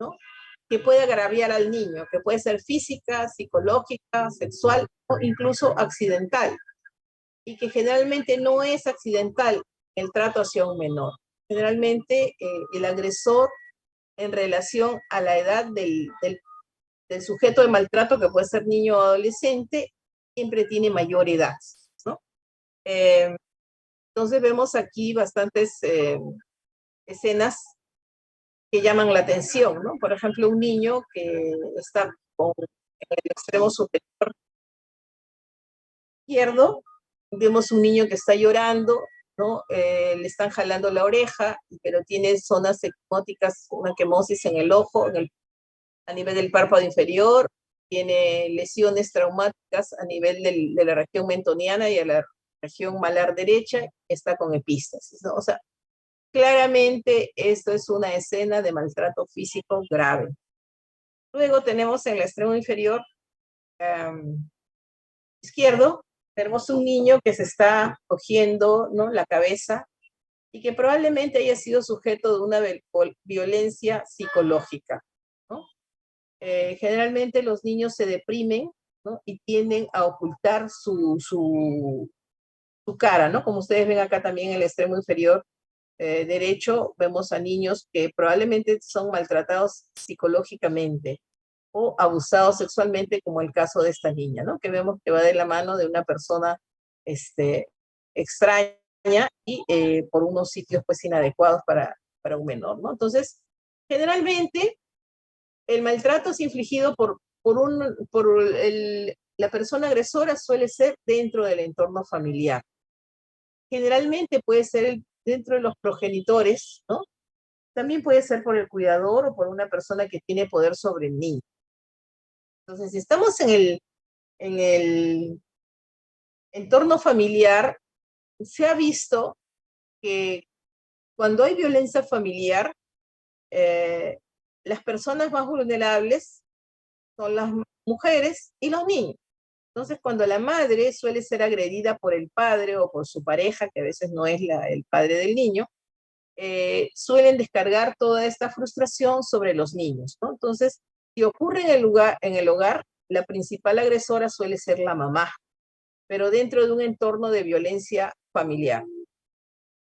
¿no? Que puede agraviar al niño, que puede ser física, psicológica, sexual o incluso accidental, y que generalmente no es accidental el trato hacia un menor. Generalmente el agresor en relación a la edad del sujeto de maltrato, que puede ser niño o adolescente, siempre tiene mayor edad, ¿no? Entonces vemos aquí bastantes escenas que llaman la atención, ¿no? Por ejemplo, un niño que está en el extremo superior izquierdo, vemos un niño que está llorando, ¿no? Le están jalando la oreja, pero tiene zonas ecmóticas, una quemosis en el ojo, a nivel del párpado inferior, tiene lesiones traumáticas a nivel de la región mentoniana y a la región malar derecha, está con epístasis, ¿no? O sea, claramente esto es una escena de maltrato físico grave. Luego tenemos en el extremo inferior izquierdo, tenemos un niño que se está cogiendo, ¿no?, la cabeza y que probablemente haya sido sujeto de una violencia psicológica, ¿no? Generalmente los niños se deprimen, ¿no?, y tienden a ocultar su cara, ¿no? Como ustedes ven acá también en el extremo inferior derecho, vemos a niños que probablemente son maltratados psicológicamente o abusados sexualmente, como el caso de esta niña, ¿no? Que vemos que va de la mano de una persona extraña y por unos sitios pues inadecuados para un menor, ¿no? Entonces, generalmente el maltrato es infligido la persona agresora suele ser dentro del entorno familiar. Generalmente puede ser dentro de los progenitores, ¿no? También puede ser por el cuidador o por una persona que tiene poder sobre el niño. Entonces, si estamos en el entorno familiar, se ha visto que cuando hay violencia familiar, eh, las personas más vulnerables son las mujeres y los niños. Entonces, cuando la madre suele ser agredida por el padre o por su pareja, que a veces no es el padre del niño, suelen descargar toda esta frustración sobre los niños, ¿no? Entonces, si ocurre en el hogar, la principal agresora suele ser la mamá, pero dentro de un entorno de violencia familiar.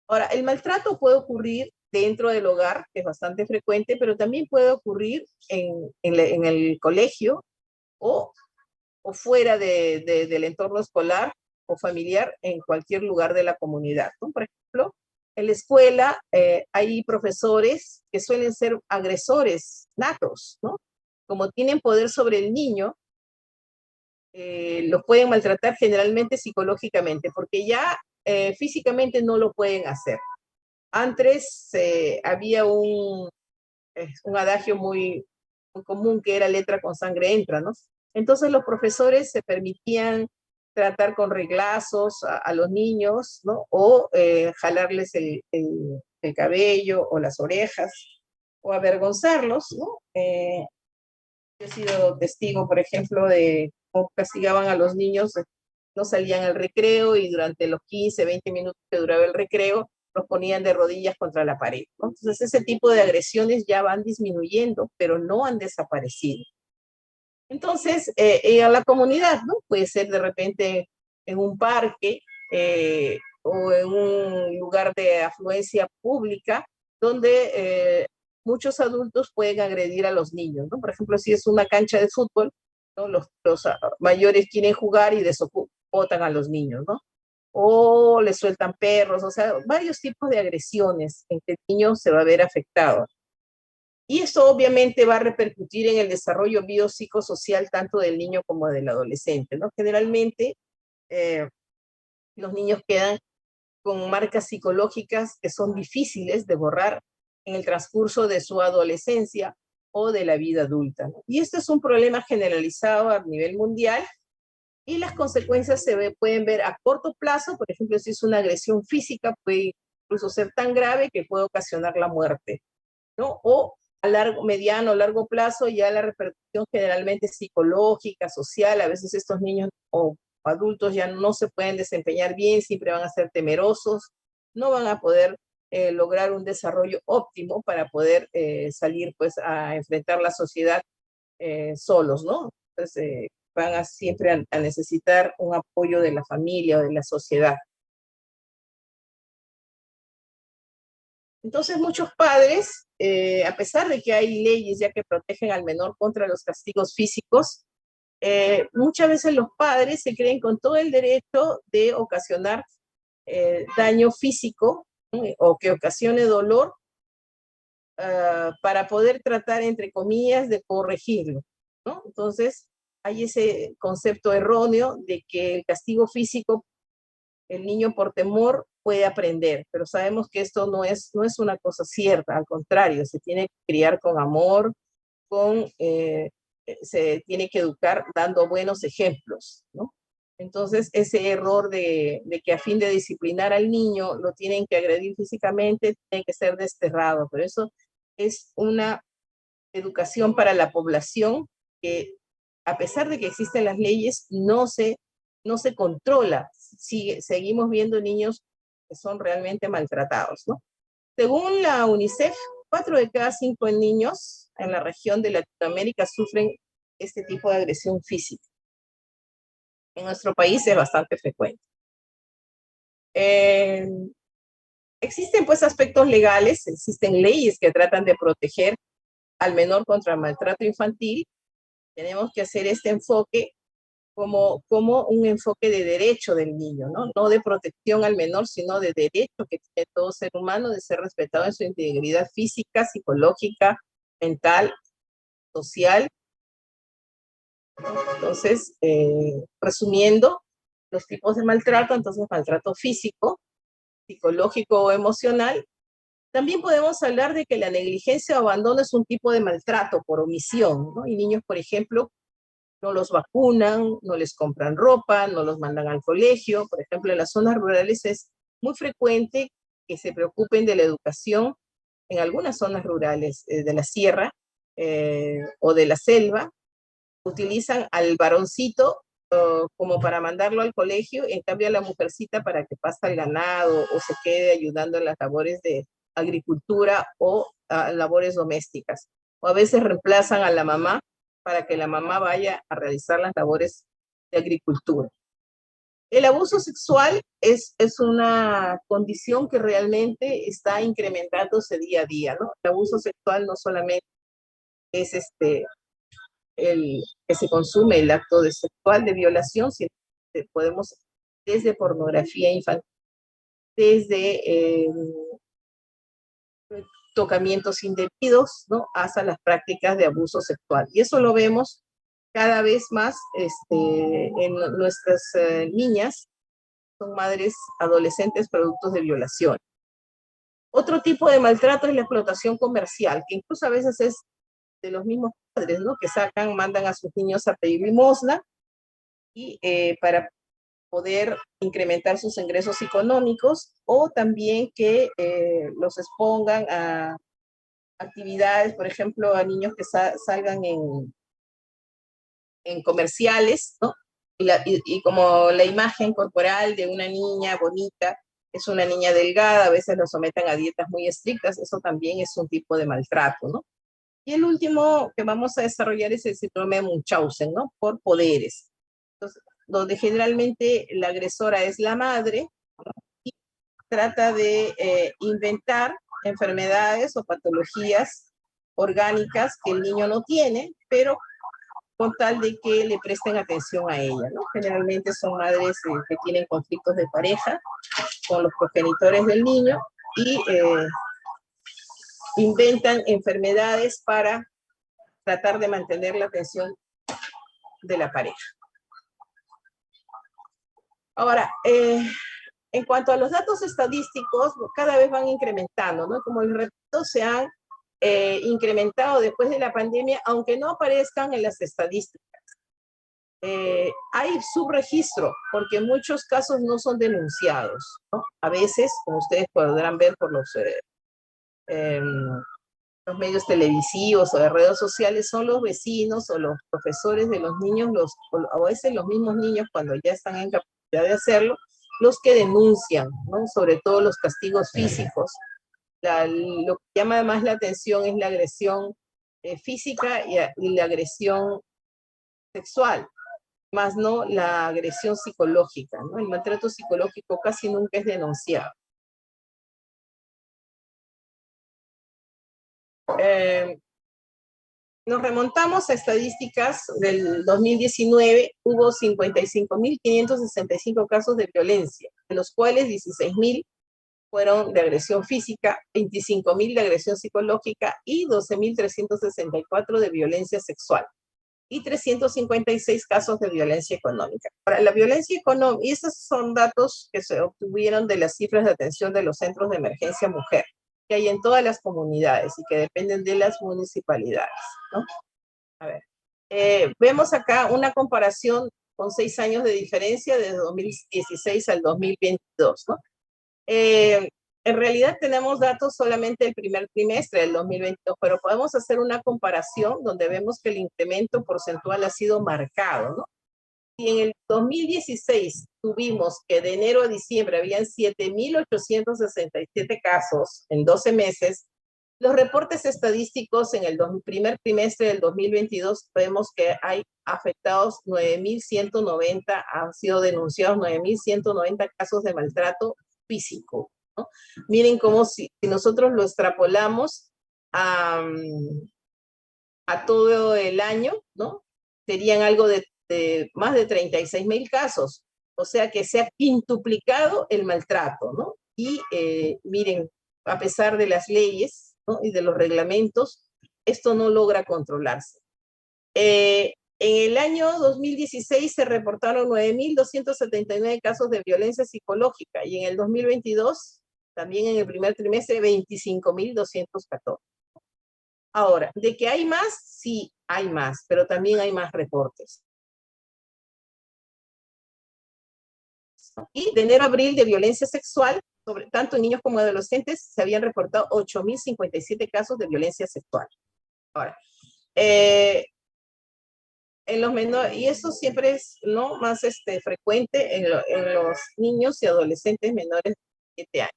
Ahora, el maltrato puede ocurrir dentro del hogar, que es bastante frecuente, pero también puede ocurrir en el colegio o fuera del entorno escolar o familiar en cualquier lugar de la comunidad, ¿no? Por ejemplo, en la escuela hay profesores que suelen ser agresores natos, ¿no? Como tienen poder sobre el niño, los pueden maltratar generalmente psicológicamente, porque ya físicamente no lo pueden hacer. Antes había un adagio muy común que era letra con sangre entra, ¿no? Entonces los profesores se permitían tratar con reglazos a los niños, ¿no? O jalarles el cabello o las orejas, o avergonzarlos, ¿no? Yo he sido testigo, por ejemplo, de cómo castigaban a los niños, no salían al recreo y durante los 15, 20 minutos que duraba el recreo, los ponían de rodillas contra la pared, ¿no? Entonces ese tipo de agresiones ya van disminuyendo, pero no han desaparecido. Entonces, a la comunidad, ¿no? Puede ser de repente en un parque o en un lugar de afluencia pública donde muchos adultos pueden agredir a los niños, ¿no? Por ejemplo, si es una cancha de fútbol, ¿no? Los mayores quieren jugar y botan a los niños, ¿no? O les sueltan perros, o sea, varios tipos de agresiones en que el niño se va a ver afectado. Y esto obviamente va a repercutir en el desarrollo biopsicosocial tanto del niño como del adolescente, ¿no? Generalmente eh, los niños quedan con marcas psicológicas que son difíciles de borrar en el transcurso de su adolescencia o de la vida adulta, ¿no? Y esto es un problema generalizado a nivel mundial y las consecuencias pueden ver a corto plazo. Por ejemplo, si es una agresión física, puede incluso ser tan grave que puede ocasionar la muerte, ¿no? O a mediano o largo plazo ya la repercusión generalmente psicológica, social, a veces estos niños o adultos ya no se pueden desempeñar bien, siempre van a ser temerosos, no van a poder lograr un desarrollo óptimo para poder salir pues a enfrentar la sociedad solos, ¿no? Entonces van a siempre a necesitar un apoyo de la familia o de la sociedad. Entonces muchos padres, a pesar de que hay leyes ya que protegen al menor contra los castigos físicos, muchas veces los padres se creen con todo el derecho de ocasionar daño físico, ¿no? O que ocasione dolor para poder tratar, entre comillas, de corregirlo, ¿no? Entonces, hay ese concepto erróneo de que el castigo físico, el niño por temor puede aprender, pero sabemos que esto no es una cosa cierta, al contrario, se tiene que criar con amor, se tiene que educar dando buenos ejemplos, ¿no? Entonces, ese error de que a fin de disciplinar al niño lo tienen que agredir físicamente, tiene que ser desterrado, pero eso es una educación para la población que, a pesar de que existen las leyes, no se controla. Seguimos viendo niños que son realmente maltratados, ¿no? Según la UNICEF, 4 de cada 5 niños en la región de Latinoamérica sufren este tipo de agresión física. En nuestro país es bastante frecuente. Existen pues aspectos legales, existen leyes que tratan de proteger al menor contra el maltrato infantil. Tenemos que hacer este enfoque como un enfoque de derecho del niño, ¿no? No de protección al menor, sino de derecho que tiene todo ser humano de ser respetado en su integridad física, psicológica, mental, social. Entonces, resumiendo, los tipos de maltrato, entonces maltrato físico, psicológico o emocional. También podemos hablar de que la negligencia o abandono es un tipo de maltrato por omisión, ¿no? Y niños, por ejemplo, no los vacunan, no les compran ropa, no los mandan al colegio. Por ejemplo, en las zonas rurales es muy frecuente que se preocupen de la educación en algunas zonas rurales de la sierra o de la selva. Utilizan al varoncito como para mandarlo al colegio, en cambio a la mujercita para que pase el ganado o se quede ayudando en las labores de agricultura o labores domésticas. O a veces reemplazan a la mamá para que la mamá vaya a realizar las labores de agricultura. El abuso sexual es una condición que realmente está incrementándose día a día, ¿no? El abuso sexual no solamente es el que se consume el acto de sexual de violación, sino que podemos desde pornografía infantil, desde tocamientos indebidos, ¿no? Hasta las prácticas de abuso sexual. Y eso lo vemos cada vez más en nuestras niñas, son madres adolescentes productos de violación. Otro tipo de maltrato es la explotación comercial, que incluso a veces es de los mismos padres, ¿no? Que mandan a sus niños a pedir limosna y para poder incrementar sus ingresos económicos, o también que los expongan a actividades, por ejemplo, a niños que salgan en comerciales, ¿no? Y como la imagen corporal de una niña bonita es una niña delgada, a veces lo someten a dietas muy estrictas, eso también es un tipo de maltrato, ¿no? Y el último que vamos a desarrollar es el síndrome de Munchausen, ¿no? Por poderes. Entonces, donde generalmente la agresora es la madre y trata de inventar enfermedades o patologías orgánicas que el niño no tiene, pero con tal de que le presten atención a ella, ¿no? Generalmente son madres que tienen conflictos de pareja con los progenitores del niño y inventan enfermedades para tratar de mantener la atención de la pareja. Ahora, en cuanto a los datos estadísticos, cada vez van incrementando, ¿no? Como les repito, se han incrementado después de la pandemia, aunque no aparezcan en las estadísticas. Hay subregistro, porque muchos casos no son denunciados, ¿no? A veces, como ustedes podrán ver por los medios televisivos o de redes sociales, son los vecinos o los profesores de los niños, o a veces los mismos niños cuando ya están en capacidad de hacerlo, los que denuncian, ¿no? Sobre todo los castigos físicos lo que llama más la atención es la agresión física y la agresión sexual, más no la agresión psicológica, ¿no? El maltrato psicológico casi nunca es denunciado. Nos remontamos a estadísticas del 2019, hubo 55.565 casos de violencia, de los cuales 16.000 fueron de agresión física, 25.000 de agresión psicológica y 12.364 de violencia sexual y 356 casos de violencia económica. Para la violencia económica, y esos son datos que se obtuvieron de las cifras de atención de los centros de emergencia mujer, que hay en todas las comunidades y que dependen de las municipalidades, ¿no? A ver, vemos acá una comparación con 6 años de diferencia desde 2016 al 2022, ¿no? En realidad tenemos datos solamente el primer trimestre del 2022, pero podemos hacer una comparación donde vemos que el incremento porcentual ha sido marcado, ¿no? Si en el 2016 tuvimos que de enero a diciembre habían 7.867 casos en 12 meses, los reportes estadísticos en el primer trimestre del 2022 vemos que hay afectados 9.190, han sido denunciados 9.190 casos de maltrato físico, ¿no? Miren cómo si nosotros lo extrapolamos a todo el año, ¿no? Serían algo de más de 36.000 casos. O sea que se ha quintuplicado el maltrato, ¿no? Y miren, a pesar de las leyes, ¿no?, y de los reglamentos, esto no logra controlarse. En el año 2016 se reportaron 9.279 casos de violencia psicológica y en el 2022, también en el primer trimestre, 25.214. Ahora, ¿de que hay más? Sí, hay más, pero también hay más reportes. Y de enero a abril de violencia sexual, sobre tanto en niños como adolescentes, se habían reportado 8.057 casos de violencia sexual. Ahora, en los menores, y eso siempre es, ¿no?, más frecuente en los niños y adolescentes menores de 7 años.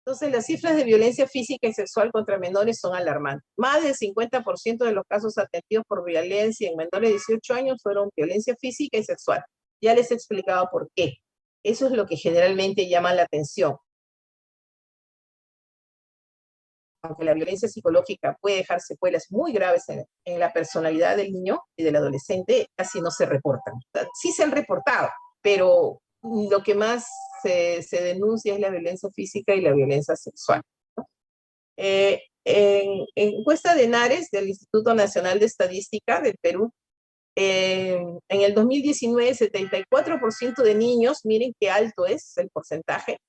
Entonces, las cifras de violencia física y sexual contra menores son alarmantes. Más del 50% de los casos atendidos por violencia en menores de 18 años fueron violencia física y sexual. Ya les he explicado por qué. Eso es lo que generalmente llama la atención. Aunque la violencia psicológica puede dejar secuelas muy graves en la personalidad del niño y del adolescente, casi no se reportan. Sí se han reportado, pero lo que más se denuncia es la violencia física y la violencia sexual, ¿no? En encuesta de NARES, del Instituto Nacional de Estadística del Perú, en el 2019, 74% de niños, miren qué alto es el porcentaje,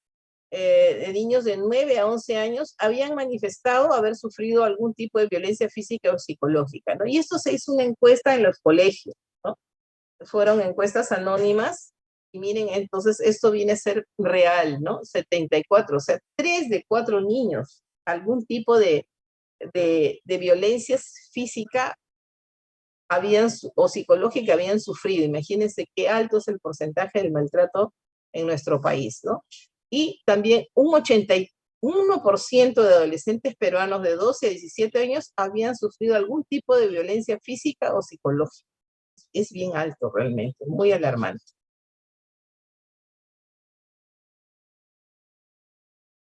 de niños de 9 a 11 años habían manifestado haber sufrido algún tipo de violencia física o psicológica, ¿no? Y esto se hizo una encuesta en los colegios, ¿no? Fueron encuestas anónimas, y miren, entonces esto viene a ser real, ¿no? 74, o sea, 3 de 4 niños, algún tipo de violencia física o psicológica habían sufrido. Imagínense qué alto es el porcentaje del maltrato en nuestro país, ¿no? Y también un 81% de adolescentes peruanos de 12 a 17 años habían sufrido algún tipo de violencia física o psicológica. Es bien alto realmente, muy alarmante.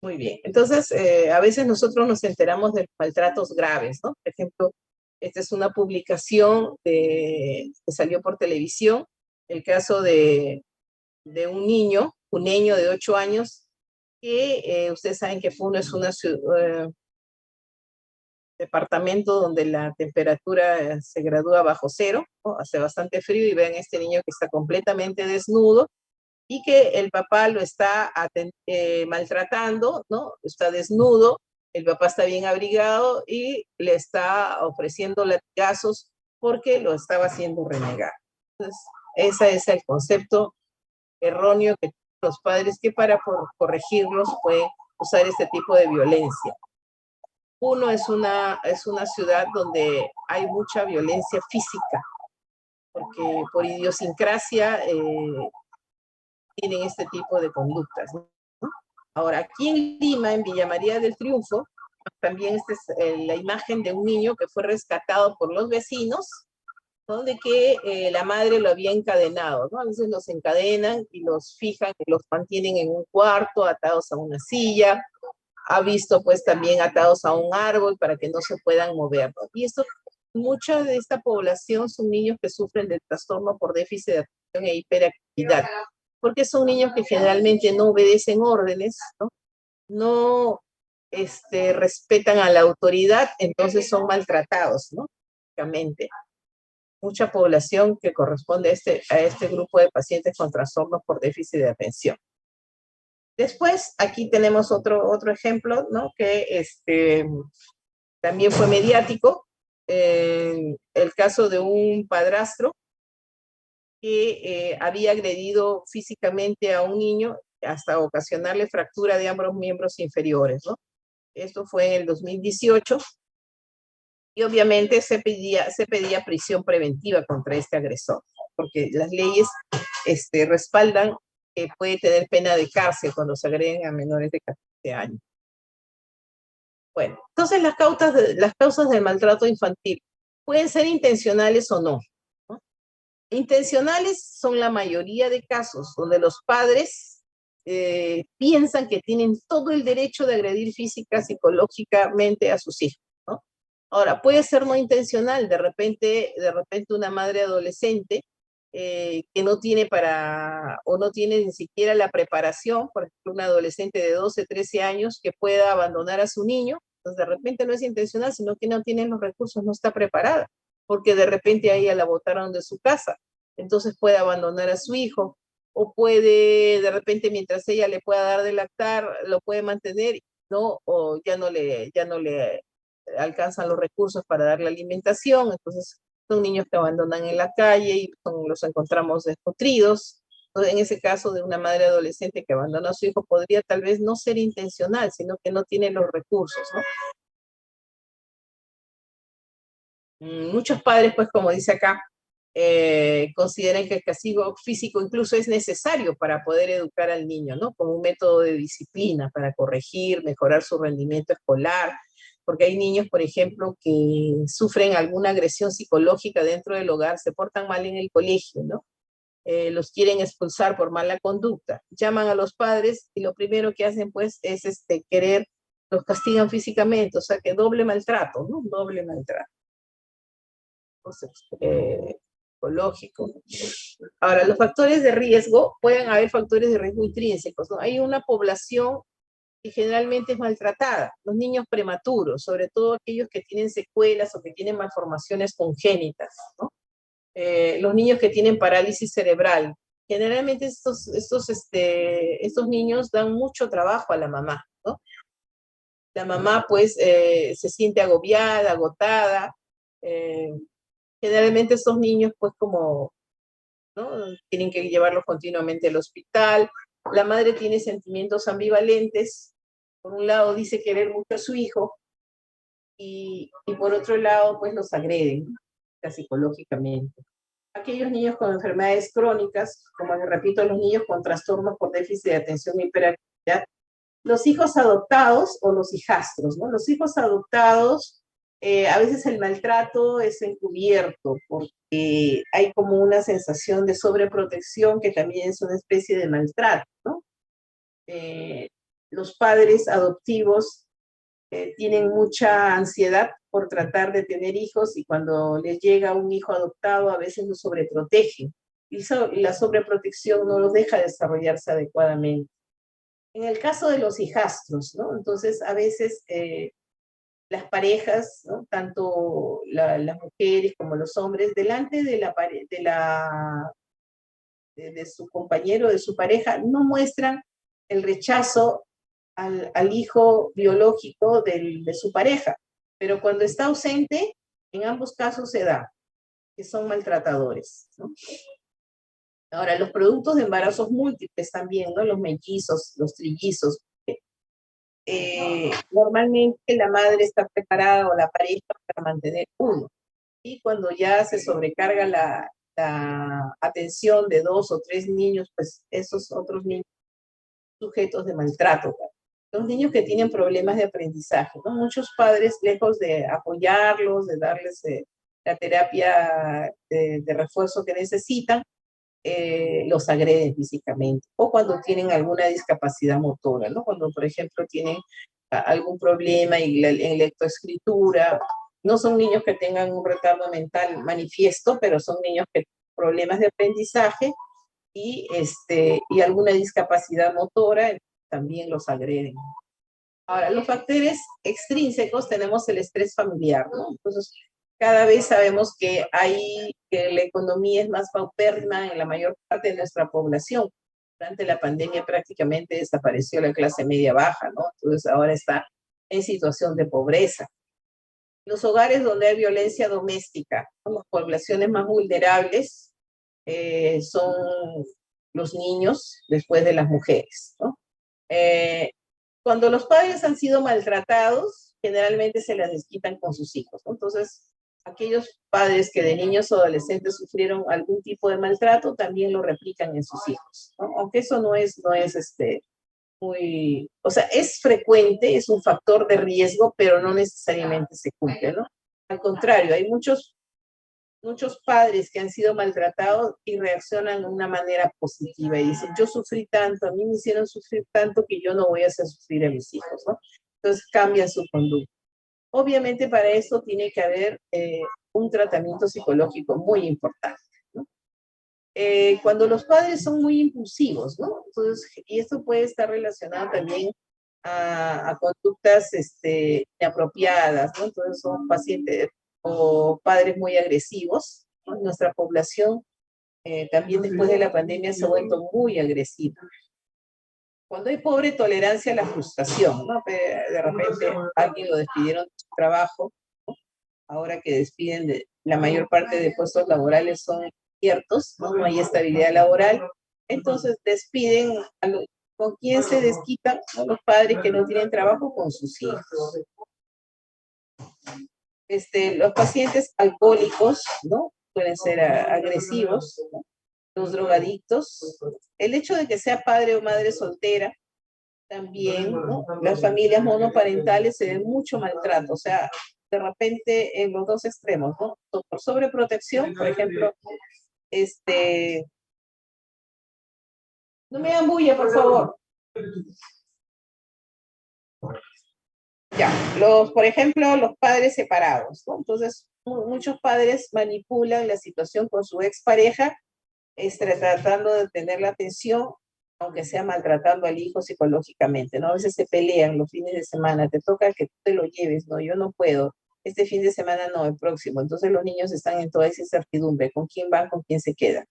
Muy bien. Entonces, a veces nosotros nos enteramos de maltratos graves, ¿no? Por ejemplo, esta es una publicación que salió por televisión, el caso de un niño de 8 años, que ustedes saben que Puno es un departamento donde la temperatura se gradúa bajo cero, ¿no? Hace bastante frío, y ven este niño que está completamente desnudo y que el papá lo está maltratando, ¿no? Está desnudo, el papá está bien abrigado y le está ofreciendo latigazos porque lo estaba haciendo renegar. Entonces, ese es el concepto erróneo que los padres, que para corregirlos pueden usar este tipo de violencia. Uno es una ciudad donde hay mucha violencia física, porque por idiosincrasia tienen este tipo de conductas, ¿no? Ahora, aquí en Lima, en Villa María del Triunfo, también esta es la imagen de un niño que fue rescatado por los vecinos, ¿no? De que la madre lo había encadenado, ¿no? A veces los encadenan y los fijan, y los mantienen en un cuarto, atados a una silla. Ha visto pues también atados a un árbol para que no se puedan mover, ¿no? Y esto, mucha de esta población son niños que sufren de trastorno por déficit de atención e hiperactividad, porque son niños que generalmente no obedecen órdenes, ¿no? No respetan a la autoridad, entonces son maltratados, ¿no? Básicamente. Mucha población que corresponde a este grupo de pacientes con trastornos por déficit de atención. Después, aquí tenemos otro ejemplo, ¿no? Que también fue mediático, el caso de un padrastro que había agredido físicamente a un niño hasta ocasionarle fractura de ambos miembros inferiores, ¿no? Esto fue en el 2018 y obviamente se pedía prisión preventiva contra este agresor, porque las leyes respaldan que puede tener pena de cárcel cuando se agreden a menores de 14 años. Bueno, entonces las causas del maltrato infantil pueden ser intencionales o no, ¿no? Intencionales son la mayoría de casos donde los padres piensan que tienen todo el derecho de agredir física, psicológicamente a sus hijos, ¿no? Ahora, puede ser no intencional, de repente una madre adolescente que no tiene o no tiene ni siquiera la preparación, por ejemplo, una adolescente de 12, 13 años que pueda abandonar a su niño, pues de repente no es intencional, sino que no tiene los recursos, no está preparada, porque de repente a ella la botaron de su casa, entonces puede abandonar a su hijo, o puede de repente mientras ella le pueda dar de lactar, lo puede mantener, ¿no? O ya no le alcanzan los recursos para dar la alimentación, entonces son niños que abandonan en la calle y los encontramos desnutridos. Entonces, en ese caso de una madre adolescente que abandona a su hijo, podría tal vez no ser intencional, sino que no tiene los recursos, ¿no? Muchos padres, pues como dice acá, consideran que el castigo físico incluso es necesario para poder educar al niño, ¿no? Como un método de disciplina para corregir, mejorar su rendimiento escolar, porque hay niños, por ejemplo, que sufren alguna agresión psicológica dentro del hogar, se portan mal en el colegio, ¿no? Los quieren expulsar por mala conducta, llaman a los padres y lo primero que hacen pues es los castigan físicamente, o sea que doble maltrato, ¿no? Doble maltrato. Entonces, psicológico. Ahora, los factores de riesgo, pueden haber factores de riesgo intrínsecos, ¿no? Hay una población que generalmente es maltratada, los niños prematuros, sobre todo aquellos que tienen secuelas o que tienen malformaciones congénitas, ¿no? Los niños que tienen parálisis cerebral. Generalmente estos niños dan mucho trabajo a la mamá, ¿no? La mamá pues se siente agobiada, agotada. Generalmente estos niños pues como, ¿no? Tienen que llevarlos continuamente al hospital. La madre tiene sentimientos ambivalentes. Por un lado dice querer mucho a su hijo y por otro lado pues los agreden, ¿no? Psicológicamente. Aquellos niños con enfermedades crónicas, como les repito, los niños con trastornos por déficit de atención y hiperactividad, los hijos adoptados o los hijastros, ¿no? Los hijos adoptados, a veces el maltrato es encubierto porque hay como una sensación de sobreprotección que también es una especie de maltrato, ¿no? Los padres adoptivos tienen mucha ansiedad por tratar de tener hijos y cuando les llega un hijo adoptado a veces los sobreprotegen y la sobreprotección no los deja desarrollarse adecuadamente. En el caso de los hijastros, ¿no? Entonces a veces las parejas, ¿no? Tanto las mujeres como los hombres, delante de su compañero, de su pareja, no muestran el rechazo al hijo biológico de su pareja, pero cuando está ausente, en ambos casos se da, que son maltratadores, ¿no? Ahora, los productos de embarazos múltiples también, ¿no? Los mellizos, los trillizos. Normalmente la madre está preparada o la pareja para mantener uno. Y cuando ya se sobrecarga la atención de 2 o 3 niños, pues esos otros niños sujetos de maltrato, los niños que tienen problemas de aprendizaje, ¿no? Muchos padres, lejos de apoyarlos, de darles la terapia de refuerzo que necesitan, los agreden físicamente, o cuando tienen alguna discapacidad motora, ¿no? Cuando, por ejemplo, tienen algún problema en lectoescritura, no son niños que tengan un retardo mental manifiesto, pero son niños que tienen problemas de aprendizaje y alguna discapacidad motora, también los agreden. Ahora, los factores extrínsecos tenemos el estrés familiar, ¿no? Entonces, cada vez sabemos que la economía es más paupérrima en la mayor parte de nuestra población. Durante la pandemia prácticamente desapareció la clase media baja, ¿no? Entonces ahora está en situación de pobreza. Los hogares donde hay violencia doméstica, ¿no? Las poblaciones más vulnerables son los niños después de las mujeres, ¿no? Eh, Cuando los padres han sido maltratados, generalmente se las desquitan con sus hijos, ¿no? Entonces, aquellos padres que de niños o adolescentes sufrieron algún tipo de maltrato, también lo replican en sus hijos, ¿no? Aunque eso no es muy, o sea, es frecuente, es un factor de riesgo, pero no necesariamente se cumple, ¿no? Al contrario, hay muchos padres que han sido maltratados y reaccionan de una manera positiva y dicen, yo sufrí tanto, a mí me hicieron sufrir tanto que yo no voy a hacer sufrir a mis hijos, ¿no? Entonces cambian su conducta. Obviamente para eso tiene que haber un tratamiento psicológico muy importante, ¿no? Cuando los padres son muy impulsivos, ¿no? Entonces, y esto puede estar relacionado también a conductas inapropiadas, ¿no? Entonces son pacientes o padres muy agresivos, ¿no? Nuestra población también después de la pandemia se ha vuelto muy agresiva. Cuando hay pobre tolerancia a la frustración, ¿no? De repente alguien lo despidieron de su trabajo, ¿no? Ahora que despiden la mayor parte de puestos laborales son ciertos, ¿no? No hay estabilidad laboral, entonces despiden ¿con quién se desquitan? ¿No? Los padres que no tienen trabajo con sus hijos. Los pacientes alcohólicos, ¿no? Pueden ser agresivos, ¿no? Los drogadictos, el hecho de que sea padre o madre soltera, también, ¿no? Las familias monoparentales se ven mucho maltrato, o sea, de repente en los dos extremos, ¿no? Por sobreprotección, por ejemplo, no me hagan bulla, por favor. Ya, por ejemplo, los padres separados, ¿no? Entonces, muchos padres manipulan la situación con su expareja, tratando de tener la atención, aunque sea maltratando al hijo psicológicamente, ¿no? A veces se pelean los fines de semana, te toca que tú te lo lleves, ¿no? Yo no puedo, este fin de semana no, el próximo. Entonces los niños están en toda esa incertidumbre, ¿con quién van, con quién se quedan?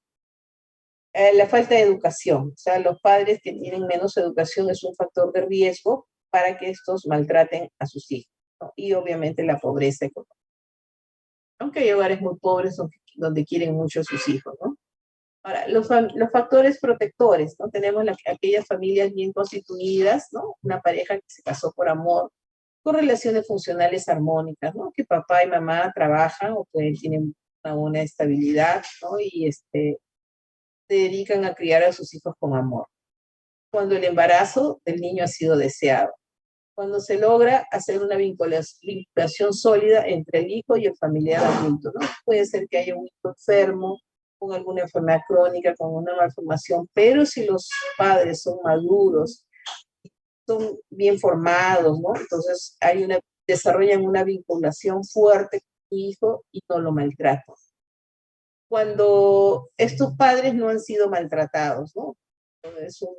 La falta de educación, o sea, los padres que tienen menos educación es un factor de riesgo para que estos maltraten a sus hijos, ¿no? Y obviamente la pobreza económica. Aunque hay hogares muy pobres donde quieren mucho a sus hijos, ¿no? Ahora, los factores protectores, ¿no? Tenemos aquellas familias bien constituidas, ¿no? Una pareja que se casó por amor, con relaciones funcionales armónicas, ¿no? Que papá y mamá trabajan o que tienen una buena estabilidad, ¿no? Y se dedican a criar a sus hijos con amor. Cuando el embarazo del niño ha sido deseado. Cuando se logra hacer una vinculación sólida entre el hijo y el familiar adulto, ¿no? Puede ser que haya un hijo enfermo, con alguna enfermedad crónica, con una malformación, pero si los padres son maduros, son bien formados, ¿no? Entonces desarrollan una vinculación fuerte con el hijo y no lo maltratan. Cuando estos padres no han sido maltratados, ¿no? Es un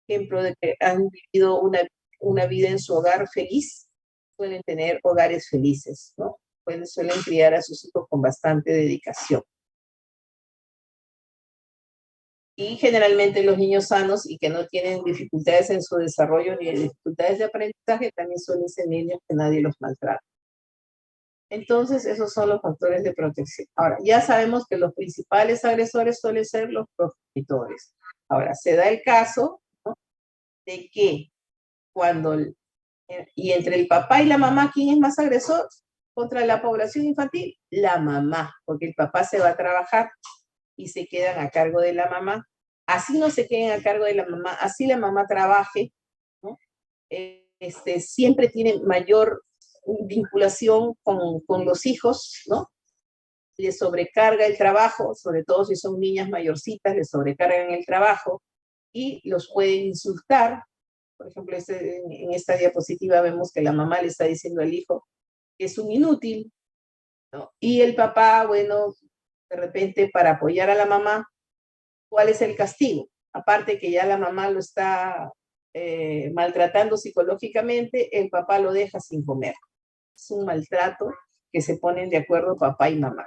ejemplo de que han vivido una vida en su hogar feliz, suelen tener hogares felices, ¿no? Suelen criar a sus hijos con bastante dedicación. Y generalmente los niños sanos y que no tienen dificultades en su desarrollo ni dificultades de aprendizaje también suelen ser niños que nadie los maltrata. Entonces, esos son los factores de protección. Ahora, ya sabemos que los principales agresores suelen ser los progenitores. Ahora, se da el caso, ¿no? De que y entre el papá y la mamá, ¿quién es más agresor contra la población infantil? La mamá, porque el papá se va a trabajar y se quedan a cargo de la mamá. Así no se queden a cargo de la mamá, así la mamá trabaje, ¿no? siempre tiene mayor vinculación con los hijos, ¿no? Les sobrecarga el trabajo, sobre todo si son niñas mayorcitas, les sobrecargan el trabajo y los pueden insultar. Por ejemplo, en esta diapositiva vemos que la mamá le está diciendo al hijo que es un inútil, ¿no? Y el papá, bueno, de repente para apoyar a la mamá, ¿cuál es el castigo? Aparte que ya la mamá lo está maltratando psicológicamente, el papá lo deja sin comer. Es un maltrato que se ponen de acuerdo papá y mamá.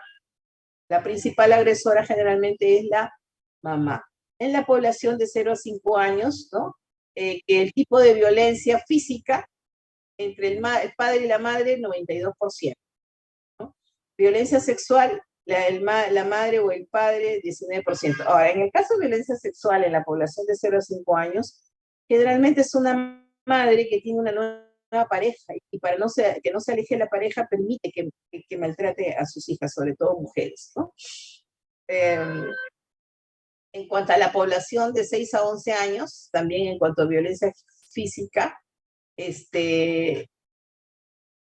La principal agresora generalmente es la mamá. En la población de 0 a 5 años, ¿no? Que el tipo de violencia física entre el padre y la madre, 92%. ¿No? Violencia sexual, la madre o el padre, 19%. Ahora, en el caso de violencia sexual en la población de 0 a 5 años, generalmente es una madre que tiene una nueva pareja y para que no se aleje la pareja permite que maltrate a sus hijas, sobre todo mujeres, ¿no? En cuanto a la población de 6 a 11 años, también en cuanto a violencia física,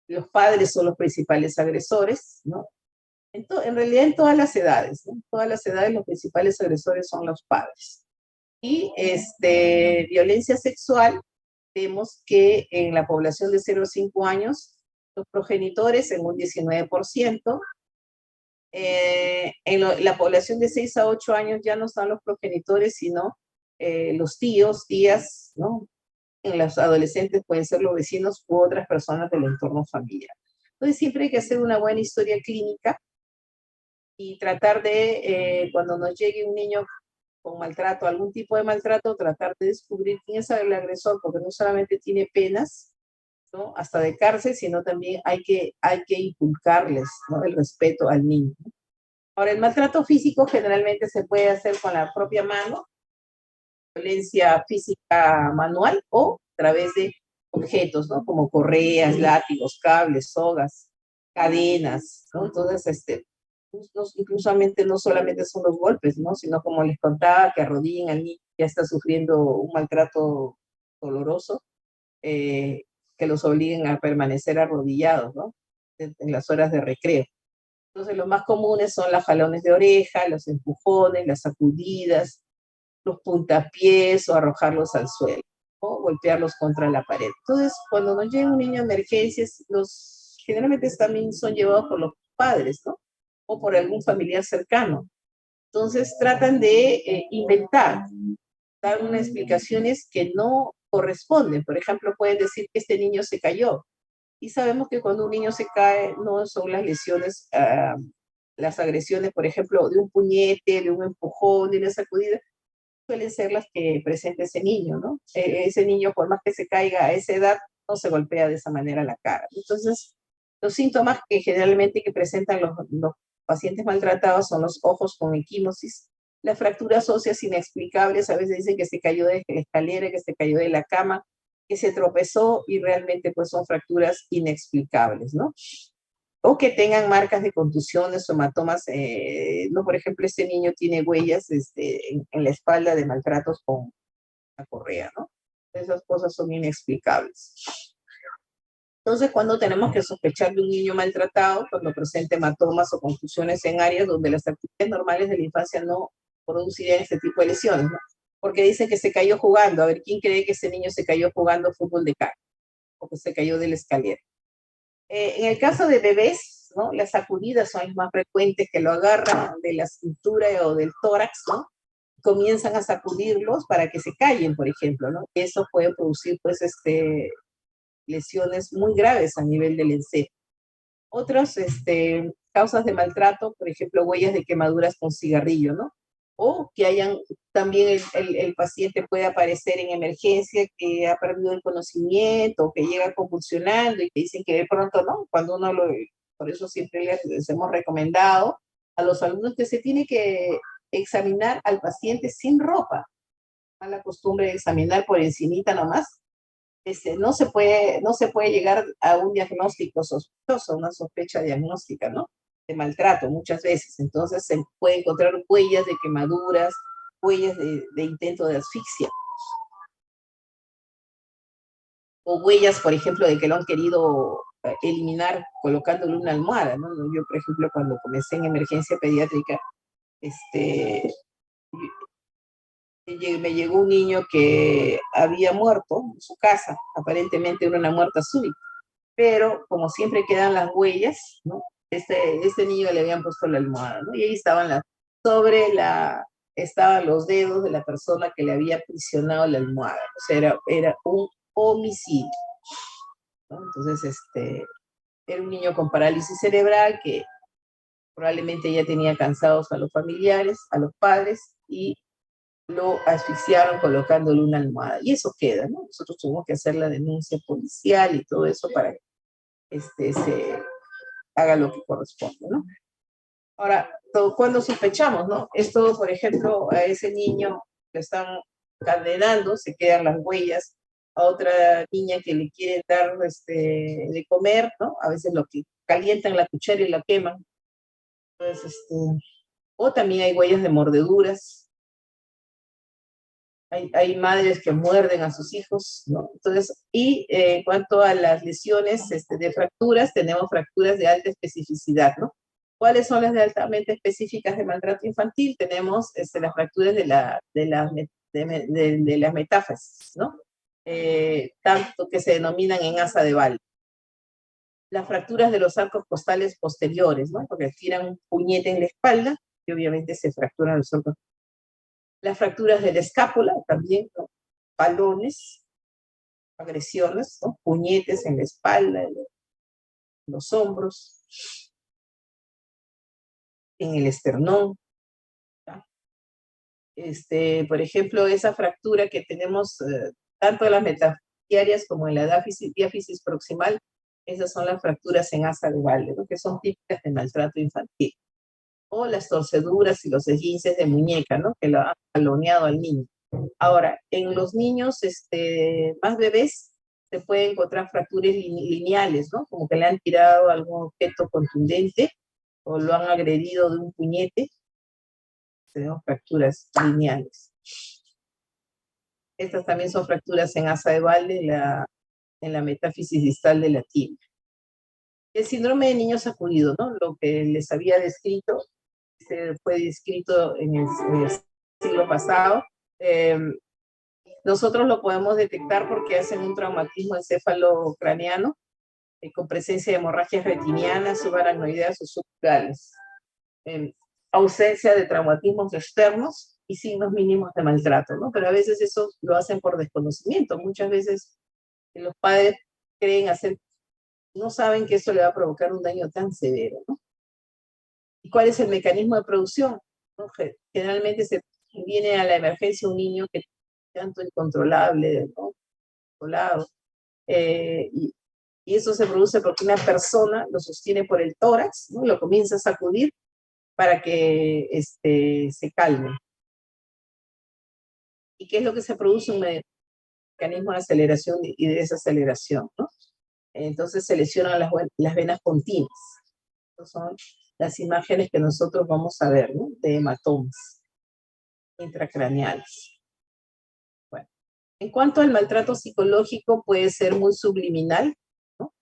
los padres son los principales agresores, ¿no? En realidad en todas las edades, ¿no? En todas las edades los principales agresores son los padres. Y violencia sexual, vemos que en la población de 0 a 5 años, los progenitores en un 19%, la población de 6 a 8 años ya no están los progenitores, sino los tíos, tías, ¿no? En los adolescentes pueden ser los vecinos u otras personas del entorno familiar. Entonces siempre hay que hacer una buena historia clínica y tratar de, cuando nos llegue un niño con maltrato, algún tipo de maltrato, tratar de descubrir quién es el agresor, porque no solamente tiene penas, ¿no? Hasta de cárcel, sino también hay que inculcarles, ¿no? El respeto al niño. Ahora, el maltrato físico generalmente se puede hacer con la propia mano, violencia física manual o a través de objetos, ¿no? Como correas, látigos, cables, sogas, cadenas, ¿no? Entonces, inclusivamente no solamente son los golpes, ¿no? Sino como les contaba, que arrodillen al niño que ya está sufriendo un maltrato doloroso, que los obliguen a permanecer arrodillados, ¿no? En las horas de recreo. Entonces, los más comunes son los jalones de oreja, los empujones, las sacudidas, los puntapiés o arrojarlos al suelo, o golpearlos contra la pared. Entonces, cuando nos llega un niño a emergencias, generalmente también son llevados por los padres, ¿no? O por algún familiar cercano. Entonces, tratan de inventar, dar unas explicaciones que no corresponden. Por ejemplo, pueden decir que este niño se cayó. Y sabemos que cuando un niño se cae, no son las lesiones, las agresiones, por ejemplo, de un puñete, de un empujón, de una sacudida, suelen ser las que presenta ese niño, ¿no? Ese niño, por más que se caiga a esa edad, no se golpea de esa manera la cara. Entonces, los síntomas que generalmente que presentan los pacientes maltratados son los ojos con equimosis, las fracturas óseas inexplicables, a veces dicen que se cayó de la escalera, que se cayó de la cama, que se tropezó y realmente pues son fracturas inexplicables, ¿no? O que tengan marcas de contusiones o hematomas, ¿no? Por ejemplo, este niño tiene huellas en la espalda de maltratos con la correa, ¿no? Esas cosas son inexplicables. Entonces, cuando tenemos que sospechar de un niño maltratado, cuando presente hematomas o contusiones en áreas donde las actividades normales de la infancia no producirían este tipo de lesiones, ¿no? Porque dicen que se cayó jugando. A ver, ¿quién cree que ese niño se cayó jugando fútbol de cancha? O que se cayó de la escalera. En el caso de bebés, ¿no? Las sacudidas son las más frecuentes, que lo agarran de la cintura o del tórax, ¿no? Comienzan a sacudirlos para que se callen, por ejemplo, ¿no? Eso puede producir, pues, lesiones muy graves a nivel del encéfalo. Otras causas de maltrato, por ejemplo, huellas de quemaduras con cigarrillo, ¿no? O que hayan, también el paciente puede aparecer en emergencia, que ha perdido el conocimiento, que llega convulsionando y que dicen que de pronto, ¿no? Cuando uno por eso siempre les hemos recomendado a los alumnos que se tiene que examinar al paciente sin ropa. A la costumbre de examinar por encimita nomás, no se puede llegar a un diagnóstico sospechoso, una sospecha diagnóstica, ¿no? De maltrato muchas veces. Entonces se puede encontrar huellas de quemaduras, huellas de intento de asfixia. o huellas, por ejemplo, de que lo han querido eliminar colocándole una almohada, ¿no? Yo, por ejemplo, cuando comencé en emergencia pediátrica, este, me llegó un niño que había muerto en su casa, aparentemente era una muerta súbita, pero como siempre quedan las huellas, ¿no? Este niño le habían puesto la almohada, ¿no? Y ahí estaban sobre estaban los dedos de la persona que le había aprisionado la almohada, o sea, era un homicidio, ¿no? Entonces, era un niño con parálisis cerebral que probablemente ya tenía cansados a los familiares, a los padres, y lo asfixiaron colocándole una almohada. Y eso queda, ¿no? Nosotros tuvimos que hacer la denuncia policial y todo eso para que se haga lo que corresponde, ¿no? Ahora, cuando sospechamos, ¿no? Esto, por ejemplo, a ese niño le están condenando, se quedan las huellas, a otra niña que le quieren dar de comer, ¿no? A veces lo que calientan la cuchara y la queman. Entonces, o también hay huellas de mordeduras. Hay madres que muerden a sus hijos, ¿no? Entonces, y en cuanto a las lesiones de fracturas, tenemos fracturas de alta especificidad, ¿no? ¿Cuáles son las de altamente específicas de maltrato infantil? Tenemos las fracturas de las metáfasis, ¿no? Tanto que se denominan en asa de Ball. Las fracturas de los arcos costales posteriores, ¿no? Porque tiran un puñete en la espalda y obviamente se fracturan los arcos. Las fracturas de la escápula también, ¿no? Palones, agresiones, ¿no? Puñetes en la espalda, en los hombros, en el esternón. ¿No? Por ejemplo, esa fractura que tenemos tanto en las metafiarias como en la diáfisis proximal, esas son las fracturas en asa de Ball, ¿no? Que son típicas de maltrato infantil. O las torceduras y los esguinces de muñeca, ¿no? Que lo han paloneado al niño. Ahora, en los niños más bebés se pueden encontrar fracturas lineales, ¿no? Como que le han tirado algún objeto contundente o lo han agredido de un puñete. Tenemos fracturas lineales. Estas también son fracturas en asa de Ball en la metáfisis distal de la tibia. El síndrome de niño sacudido, ¿no? Lo que les había descrito, fue descrito en el siglo pasado. Nosotros lo podemos detectar porque hacen un traumatismo encéfalo-craneano con presencia de hemorragias retinianas, subaracnoideas o subclaves, ausencia de traumatismos externos y signos mínimos de maltrato, ¿no? Pero a veces eso lo hacen por desconocimiento. Muchas veces los padres creen no saben que eso le va a provocar un daño tan severo, ¿no? ¿Y cuál es el mecanismo de producción? ¿No? Generalmente se viene a la emergencia un niño que tanto incontrolable, ¿no? Controlado, y eso se produce porque una persona lo sostiene por el tórax, ¿no? Lo comienza a sacudir para que se calme. ¿Y qué es lo que se produce? Un mecanismo de aceleración y de desaceleración, ¿no? Entonces se lesionan las venas continuas. Estas son las imágenes que nosotros vamos a ver, ¿no? De hematomas intracraneales. Bueno, en cuanto al maltrato psicológico, puede ser muy subliminal, ¿no?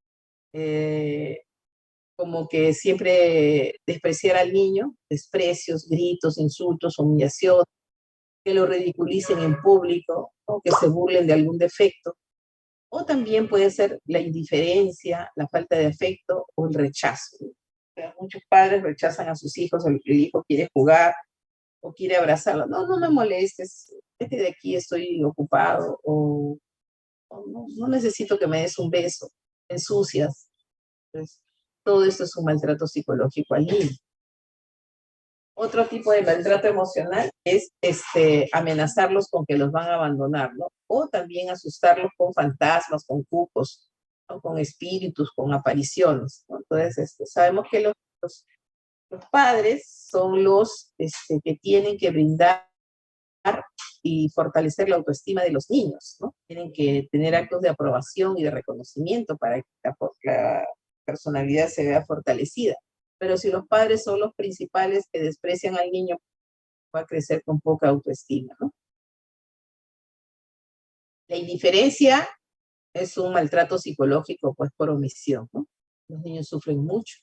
Como que siempre despreciar al niño, desprecios, gritos, insultos, humillación, que lo ridiculicen en público, o que se burlen de algún defecto. O también puede ser la indiferencia, la falta de afecto o el rechazo. O sea, muchos padres rechazan a sus hijos, el hijo quiere jugar o quiere abrazarlo. No, no me molestes, vete de aquí, estoy ocupado, o no, no necesito que me des un beso, me ensucias. Entonces, todo esto es un maltrato psicológico al niño. Otro tipo de maltrato emocional es amenazarlos con que los van a abandonar, ¿no? O también asustarlos con fantasmas, con cucos, ¿no? Con espíritus, con apariciones, ¿no? Entonces, sabemos que los padres son los que tienen que brindar y fortalecer la autoestima de los niños, ¿no? Tienen que tener actos de aprobación y de reconocimiento para que la personalidad se vea fortalecida. Pero si los padres son los principales que desprecian al niño, va a crecer con poca autoestima, ¿no? La indiferencia es un maltrato psicológico, pues por omisión, ¿no? Los niños sufren mucho.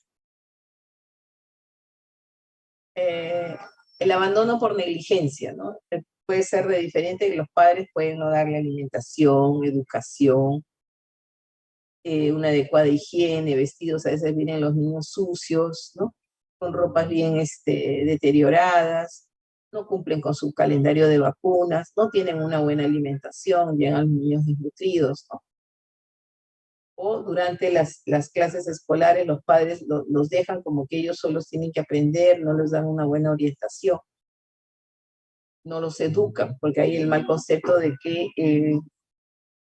El abandono por negligencia, ¿no? Puede ser de diferente, que los padres pueden no darle alimentación, educación, una adecuada higiene, vestidos, a veces vienen los niños sucios, ¿no? Con ropas bien deterioradas, no cumplen con su calendario de vacunas, no tienen una buena alimentación, llegan los niños desnutridos, ¿no? O durante las clases escolares los padres los dejan como que ellos solos tienen que aprender, no les dan una buena orientación, no los educan, porque hay el mal concepto de que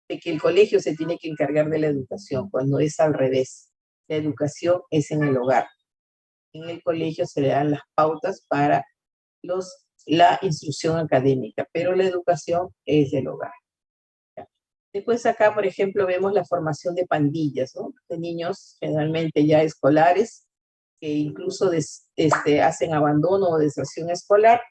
el colegio se tiene que encargar de la educación, cuando es al revés. La educación es en el hogar. En el colegio se le dan las pautas para la instrucción académica, pero la educación es del hogar. Después acá, por ejemplo, vemos la formación de pandillas, ¿no? De niños generalmente ya escolares, que incluso hacen abandono o deserción escolar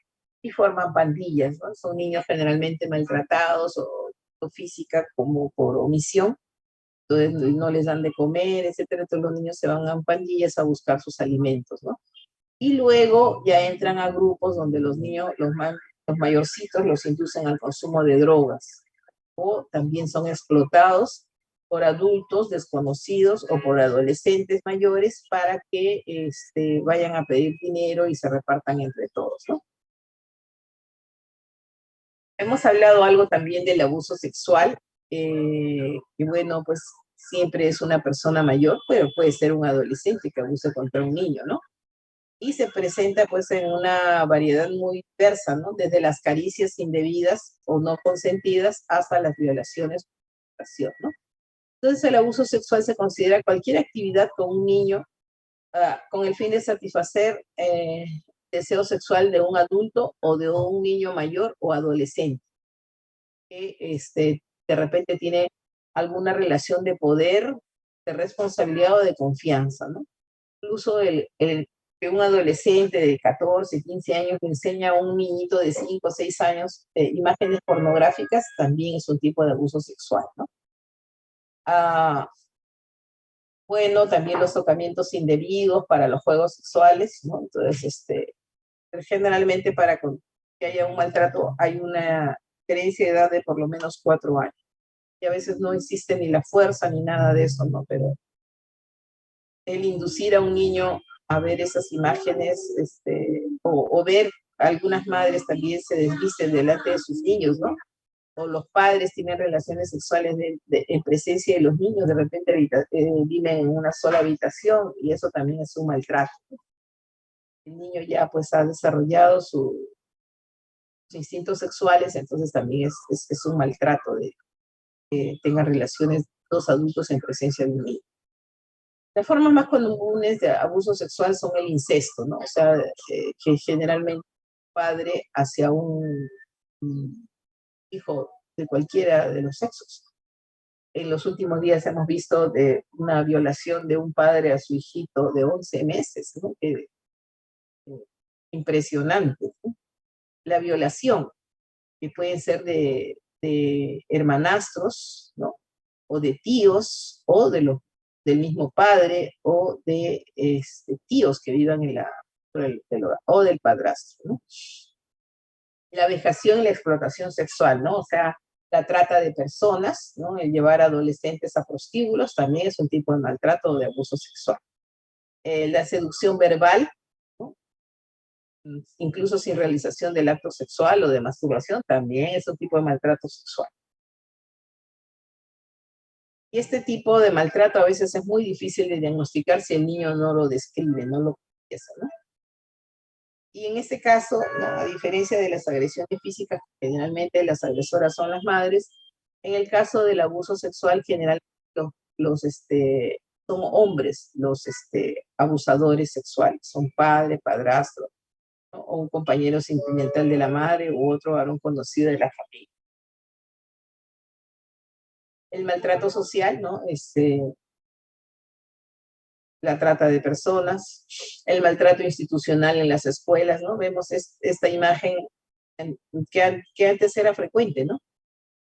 y forman pandillas, ¿no? Son niños generalmente maltratados o física como por omisión, entonces no les dan de comer, etcétera, entonces los niños se van a pandillas a buscar sus alimentos, ¿no? Y luego ya entran a grupos donde los niños, los mayorcitos, los inducen al consumo de drogas, o también son explotados por adultos desconocidos o por adolescentes mayores para que vayan a pedir dinero y se repartan entre todos, ¿no? Hemos hablado algo también del abuso sexual, que bueno, pues siempre es una persona mayor, pero puede ser un adolescente que abuse contra un niño, ¿no? Y se presenta pues en una variedad muy diversa, ¿no? Desde las caricias indebidas o no consentidas hasta las violaciones, ¿no? Entonces el abuso sexual se considera cualquier actividad con un niño con el fin de satisfacer deseo sexual de un adulto o de un niño mayor o adolescente que de repente tiene alguna relación de poder, de responsabilidad o de confianza, ¿no? Incluso que un adolescente de 14, 15 años le enseña a un niñito de 5 o 6 años imágenes pornográficas, también es un tipo de abuso sexual, ¿no? Bueno, también los tocamientos indebidos para los juegos sexuales, ¿no? Entonces, generalmente para que haya un maltrato hay una diferencia de edad de por lo menos 4 años. Y a veces no existe ni la fuerza ni nada de eso, ¿no? Pero el inducir a un niño a ver esas imágenes, o ver algunas madres también se desvisten delante de sus niños, ¿no? O los padres tienen relaciones sexuales en presencia de los niños, de repente viven en una sola habitación y eso también es un maltrato. El niño ya pues ha desarrollado sus instintos sexuales, entonces también es un maltrato de que tengan relaciones dos adultos en presencia de un niño. Las formas más comunes de abuso sexual son el incesto, ¿no? O sea, que generalmente padre hacia un hijo de cualquiera de los sexos. En los últimos días hemos visto de una violación de un padre a su hijito de 11 meses, ¿no? Impresionante, ¿no? La violación, que pueden ser de hermanastros, ¿no? O de tíos, o del mismo padre, o de tíos que vivan o del padrastro, ¿no? La vejación y la explotación sexual, ¿no? O sea, la trata de personas, ¿no? El llevar a adolescentes a prostíbulos también es un tipo de maltrato o de abuso sexual. La seducción verbal, ¿no? Incluso sin realización del acto sexual o de masturbación, también es un tipo de maltrato sexual. Y este tipo de maltrato a veces es muy difícil de diagnosticar si el niño no lo describe, no lo confiesa, ¿no? Y en este caso, ¿no? A diferencia de las agresiones físicas, generalmente las agresoras son las madres, en el caso del abuso sexual, generalmente son hombres los abusadores sexuales, son padre, padrastro, ¿no? O un compañero sentimental de la madre u otro varón conocido de la familia. El maltrato social, ¿no? La trata de personas, el maltrato institucional en las escuelas, ¿no? Vemos esta imagen que antes era frecuente, ¿no?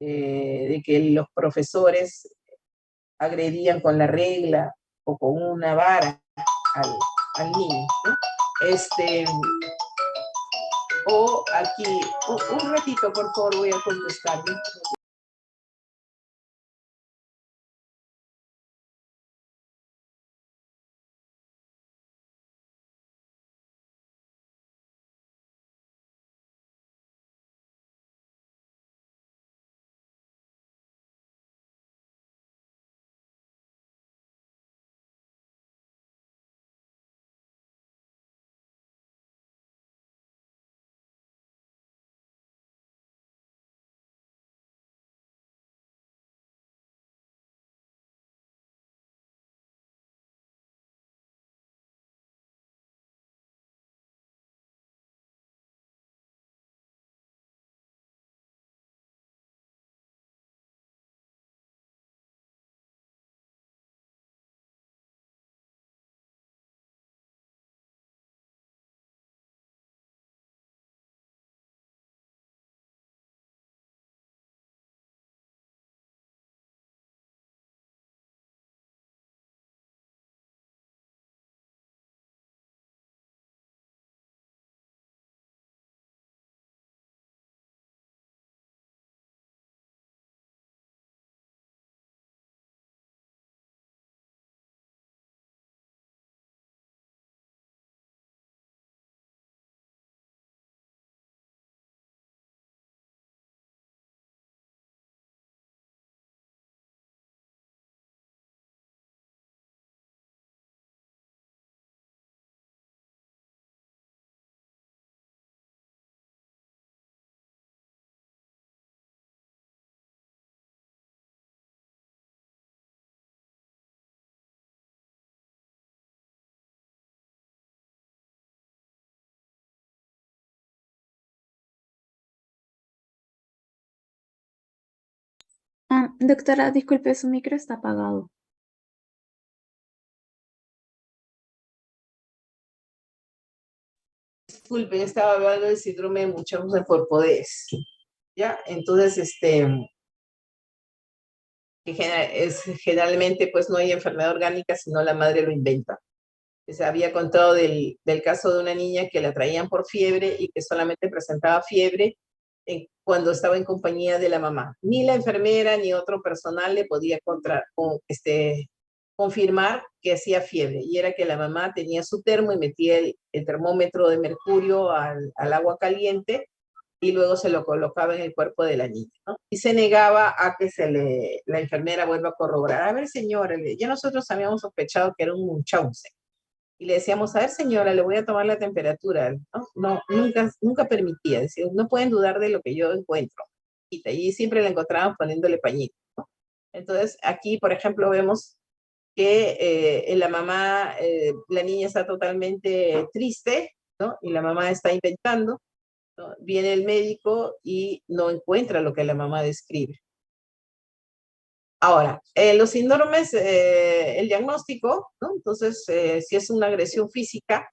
De que los profesores agredían con la regla o con una vara al niño, ¿no? O aquí, un ratito, por favor, voy a contestar, ¿no? Doctora, disculpe, su micro está apagado. Disculpen, estaba hablando del síndrome de Munchausen por poderes, ¿ya? Entonces, generalmente, pues, no hay enfermedad orgánica, sino la madre lo inventa. Se había contado del caso de una niña que la traían por fiebre y que solamente presentaba fiebre cuando estaba en compañía de la mamá. Ni la enfermera ni otro personal le podía confirmar que hacía fiebre. Y era que la mamá tenía su termo y metía el termómetro de mercurio al agua caliente y luego se lo colocaba en el cuerpo de la niña, ¿no? Y se negaba a que la enfermera vuelva a corroborar. A ver, señora, ya nosotros habíamos sospechado que era un Munchausen. Y le decíamos, a ver, señora, le voy a tomar la temperatura. No, no, nunca permitía. Decía, no pueden dudar de lo que yo encuentro. Y siempre la encontraban poniéndole pañito, ¿no? Entonces, aquí, por ejemplo, vemos que la mamá, la niña está totalmente triste, ¿no? Y la mamá está inventando, ¿no? Viene el médico y no encuentra lo que la mamá describe. Ahora, los síndromes, el diagnóstico, ¿no? Entonces, si es una agresión física,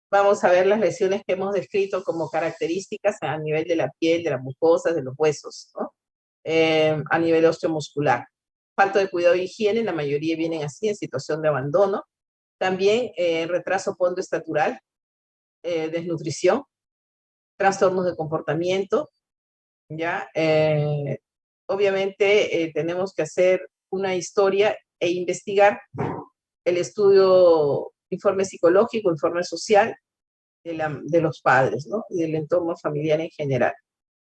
vamos a ver las lesiones que hemos descrito como características a nivel de la piel, de las mucosas, de los huesos, ¿no? A nivel osteomuscular. Falta de cuidado y higiene, la mayoría vienen así en situación de abandono. También retraso pondoestatural, desnutrición, trastornos de comportamiento, ¿ya? Obviamente tenemos que hacer una historia e investigar el estudio, informe psicológico, informe social de los padres, ¿no? Y del entorno familiar en general.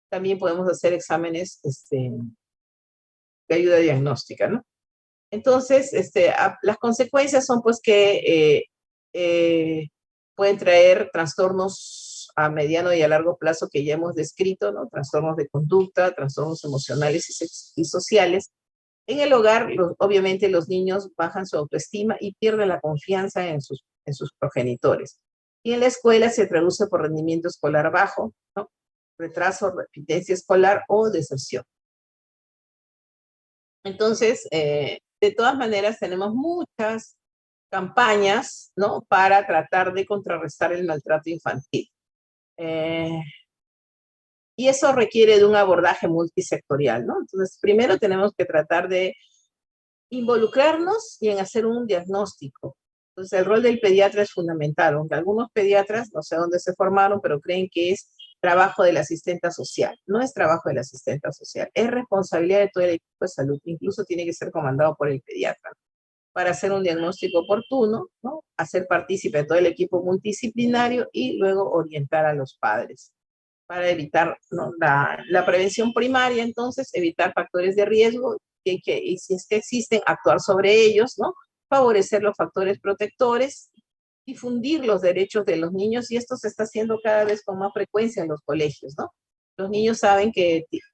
También podemos hacer exámenes de ayuda diagnóstica, ¿no? Entonces, las consecuencias son pues que pueden traer trastornos a mediano y a largo plazo que ya hemos descrito, ¿no? Trastornos de conducta, trastornos emocionales y sociales. En el hogar, obviamente los niños bajan su autoestima y pierden la confianza en sus progenitores. Y en la escuela se traduce por rendimiento escolar bajo, ¿no? Retraso, repitencia escolar o deserción. Entonces, de todas maneras, tenemos muchas campañas, ¿no? Para tratar de contrarrestar el maltrato infantil. Y eso requiere de un abordaje multisectorial, ¿no? Entonces, primero tenemos que tratar de involucrarnos y en hacer un diagnóstico. Entonces, el rol del pediatra es fundamental, aunque algunos pediatras, no sé dónde se formaron, pero creen que es trabajo del asistente social. No es trabajo del asistente social, es responsabilidad de todo el equipo de salud, incluso tiene que ser comandado por el pediatra, para hacer un diagnóstico oportuno, ¿no? Hacer partícipe de todo el equipo multidisciplinario y luego orientar a los padres para evitar, ¿no? la prevención primaria, entonces, evitar factores de riesgo y si es que existen, actuar sobre ellos, ¿no? Favorecer los factores protectores, difundir los derechos de los niños, y esto se está haciendo cada vez con más frecuencia en los colegios, ¿no? Los niños saben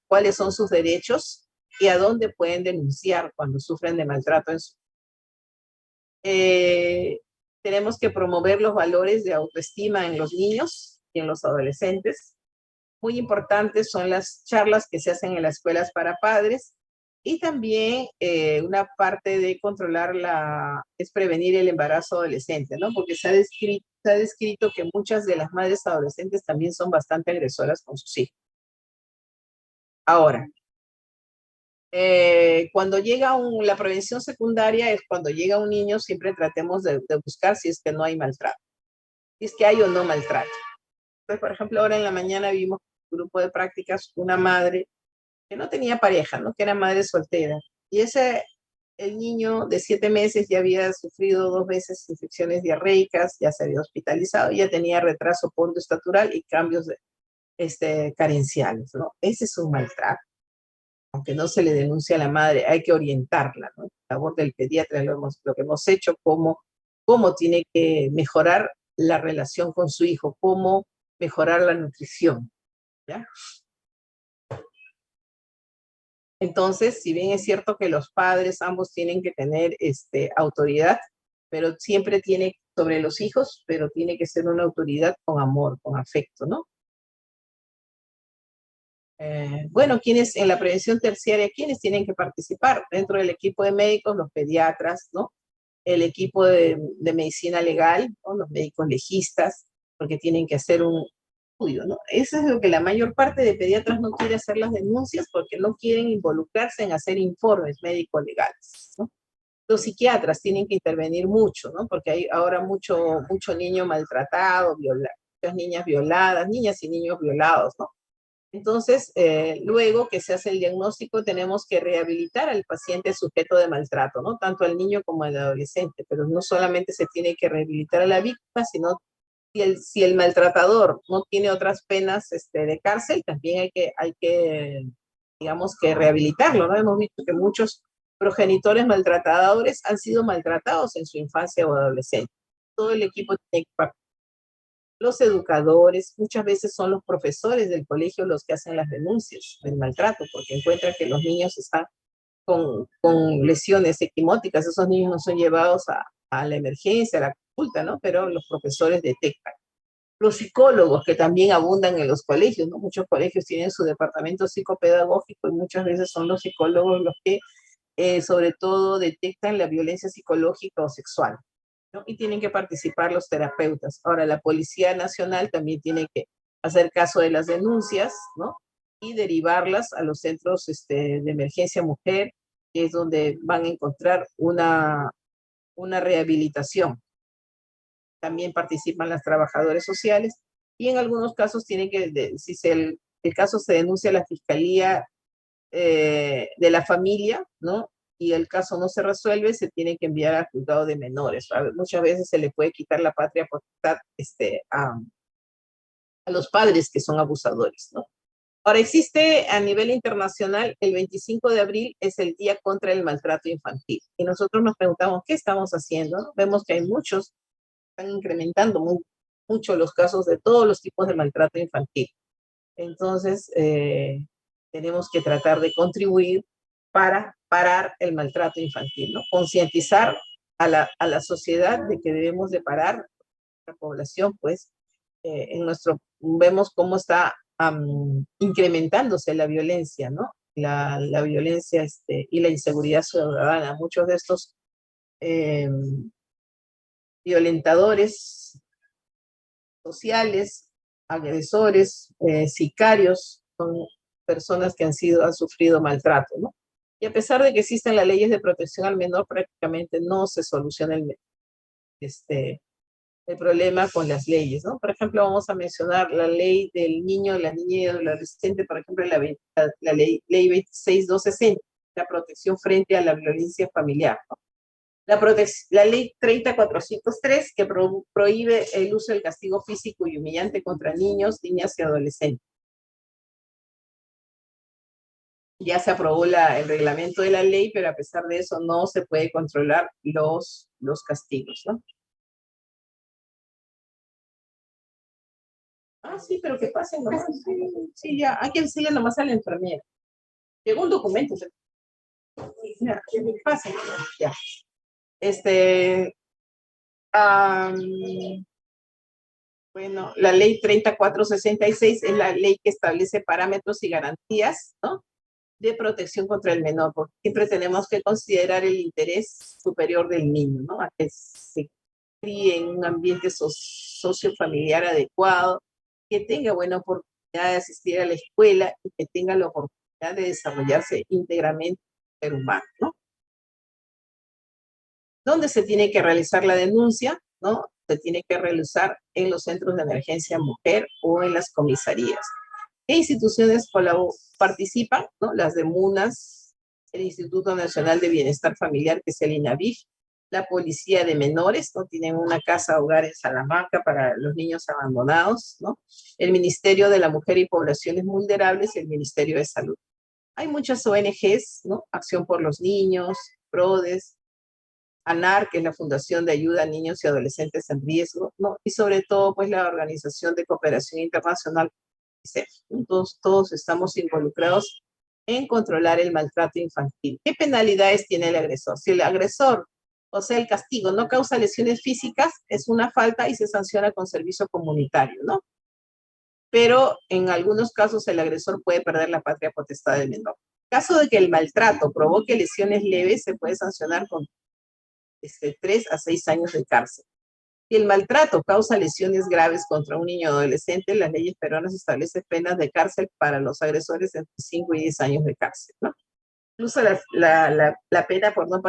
cuáles son sus derechos y a dónde pueden denunciar cuando sufren de maltrato en su... Tenemos que promover los valores de autoestima en los niños y en los adolescentes. Muy importantes son las charlas que se hacen en las escuelas para padres, y también una parte de controlar es prevenir el embarazo adolescente, ¿no? Porque se ha descrito que muchas de las madres adolescentes también son bastante agresoras con sus hijos. Ahora, cuando llega la prevención secundaria es cuando llega un niño, siempre tratemos de buscar si es que no hay maltrato, si es que hay o no maltrato. Entonces, por ejemplo, ahora en la mañana vimos un grupo de prácticas, una madre que no tenía pareja, ¿no? Que era madre soltera. Y el niño de 7 meses ya había sufrido 2 veces infecciones diarreicas, ya se había hospitalizado, ya tenía retraso pontoestatural y cambios carenciales, ¿no? Ese es un maltrato. Aunque no se le denuncia a la madre, hay que orientarla, ¿no? La labor del pediatra, lo que hemos hecho, cómo tiene que mejorar la relación con su hijo, cómo mejorar la nutrición, ¿ya? Entonces, si bien es cierto que los padres ambos tienen que tener autoridad, pero siempre tiene sobre los hijos, pero tiene que ser una autoridad con amor, con afecto, ¿no? Bueno, quienes en la prevención terciaria, ¿quiénes tienen que participar? Dentro del equipo de médicos, los pediatras, ¿no? El equipo de medicina legal, ¿no? Los médicos legistas, porque tienen que hacer un estudio, ¿no? Eso es lo que la mayor parte de pediatras no quiere hacer, las denuncias, porque no quieren involucrarse en hacer informes médicos legales, ¿no? Los psiquiatras tienen que intervenir mucho, ¿no? Porque hay ahora mucho niño maltratado, muchas niñas violadas, niñas y niños violados, ¿no? Entonces, luego que se hace el diagnóstico, tenemos que rehabilitar al paciente sujeto de maltrato, ¿no? Tanto al niño como al adolescente, pero no solamente se tiene que rehabilitar a la víctima, sino si el maltratador no tiene otras penas de cárcel, también hay que, digamos, que rehabilitarlo, ¿no? Hemos visto que muchos progenitores maltratadores han sido maltratados en su infancia o adolescencia. Todo el equipo tiene que participar. Los educadores, muchas veces son los profesores del colegio los que hacen las denuncias del maltrato, porque encuentran que los niños están con lesiones equimóticas. Esos niños no son llevados a la emergencia, a la consulta, ¿no? Pero los profesores detectan. Los psicólogos, que también abundan en los colegios, ¿no? Muchos colegios tienen su departamento psicopedagógico y muchas veces son los psicólogos los que sobre todo detectan la violencia psicológica o sexual, ¿no? Y tienen que participar los terapeutas. Ahora, la Policía Nacional también tiene que hacer caso de las denuncias, ¿no? Y derivarlas a los centros de emergencia mujer, que es donde van a encontrar una rehabilitación. También participan las trabajadoras sociales, y en algunos casos tienen si el caso se denuncia a la Fiscalía de la familia, ¿no? Y el caso no se resuelve, se tiene que enviar al juzgado de menores. Muchas veces se le puede quitar la patria potestad a los padres que son abusadores, ¿no? Ahora, existe a nivel internacional, el 25 de abril es el Día contra el Maltrato Infantil. Y nosotros nos preguntamos, ¿qué estamos haciendo? Vemos que hay están incrementando mucho los casos de todos los tipos de maltrato infantil. Entonces, tenemos que tratar de contribuir para parar el maltrato infantil, ¿no? Concientizar a la sociedad de que debemos de parar la población, pues, vemos cómo está incrementándose la violencia, ¿no? La violencia y la inseguridad ciudadana. Muchos de estos violentadores sociales, agresores, sicarios, son personas que han sufrido maltrato, ¿no? Y a pesar de que existen las leyes de protección al menor, prácticamente no se soluciona el problema con las leyes, ¿no? Por ejemplo, vamos a mencionar la ley del niño, la niña y el adolescente, por ejemplo, la ley 26260, la protección frente a la violencia familiar, ¿no? La ley 30403, que prohíbe el uso del castigo físico y humillante contra niños, niñas y adolescentes. Ya se aprobó el reglamento de la ley, pero a pesar de eso no se puede controlar los castigos, ¿no? Ah, sí, pero que pasen nomás. Sí, sí, ya. Hay que decirle nomás a la enfermera. Llegó un documento. Ya, que pasen nomás, ya. Am, bueno, la ley 3466 es la ley que establece parámetros y garantías, ¿no?, de protección contra el menor, porque siempre tenemos que considerar el interés superior del niño, ¿no? A que se críe en un ambiente sociofamiliar adecuado, que tenga buena oportunidad de asistir a la escuela y que tenga la oportunidad de desarrollarse íntegramente como ser humano, ¿no? ¿Dónde se tiene que realizar la denuncia? ¿No? Se tiene que realizar en los centros de emergencia mujer o en las comisarías. ¿Qué instituciones participan? ¿No? Las de MUNAS, el Instituto Nacional de Bienestar Familiar, que es el INAVIF, la Policía de Menores, ¿no? Tienen una casa hogar en Salamanca para los niños abandonados, ¿no? El Ministerio de la Mujer y Poblaciones Vulnerables y el Ministerio de Salud. Hay muchas ONGs, ¿no? Acción por los Niños, PRODES, ANAR, que es la Fundación de Ayuda a Niños y Adolescentes en Riesgo, ¿no? Y sobre todo, pues, la Organización de Cooperación Internacional, UNICEF. Todos estamos involucrados en controlar el maltrato infantil. ¿Qué penalidades tiene el agresor? Si el agresor, o sea, el castigo, no causa lesiones físicas, es una falta y se sanciona con servicio comunitario, ¿no? Pero en algunos casos el agresor puede perder la patria potestad del menor. En caso de que el maltrato provoque lesiones leves, se puede sancionar con 3 a 6 años de cárcel. Si el maltrato causa lesiones graves contra un niño o adolescente, las leyes peruanas establecen penas de cárcel para los agresores entre 5 y 10 años de cárcel, ¿no? Incluso la pena por no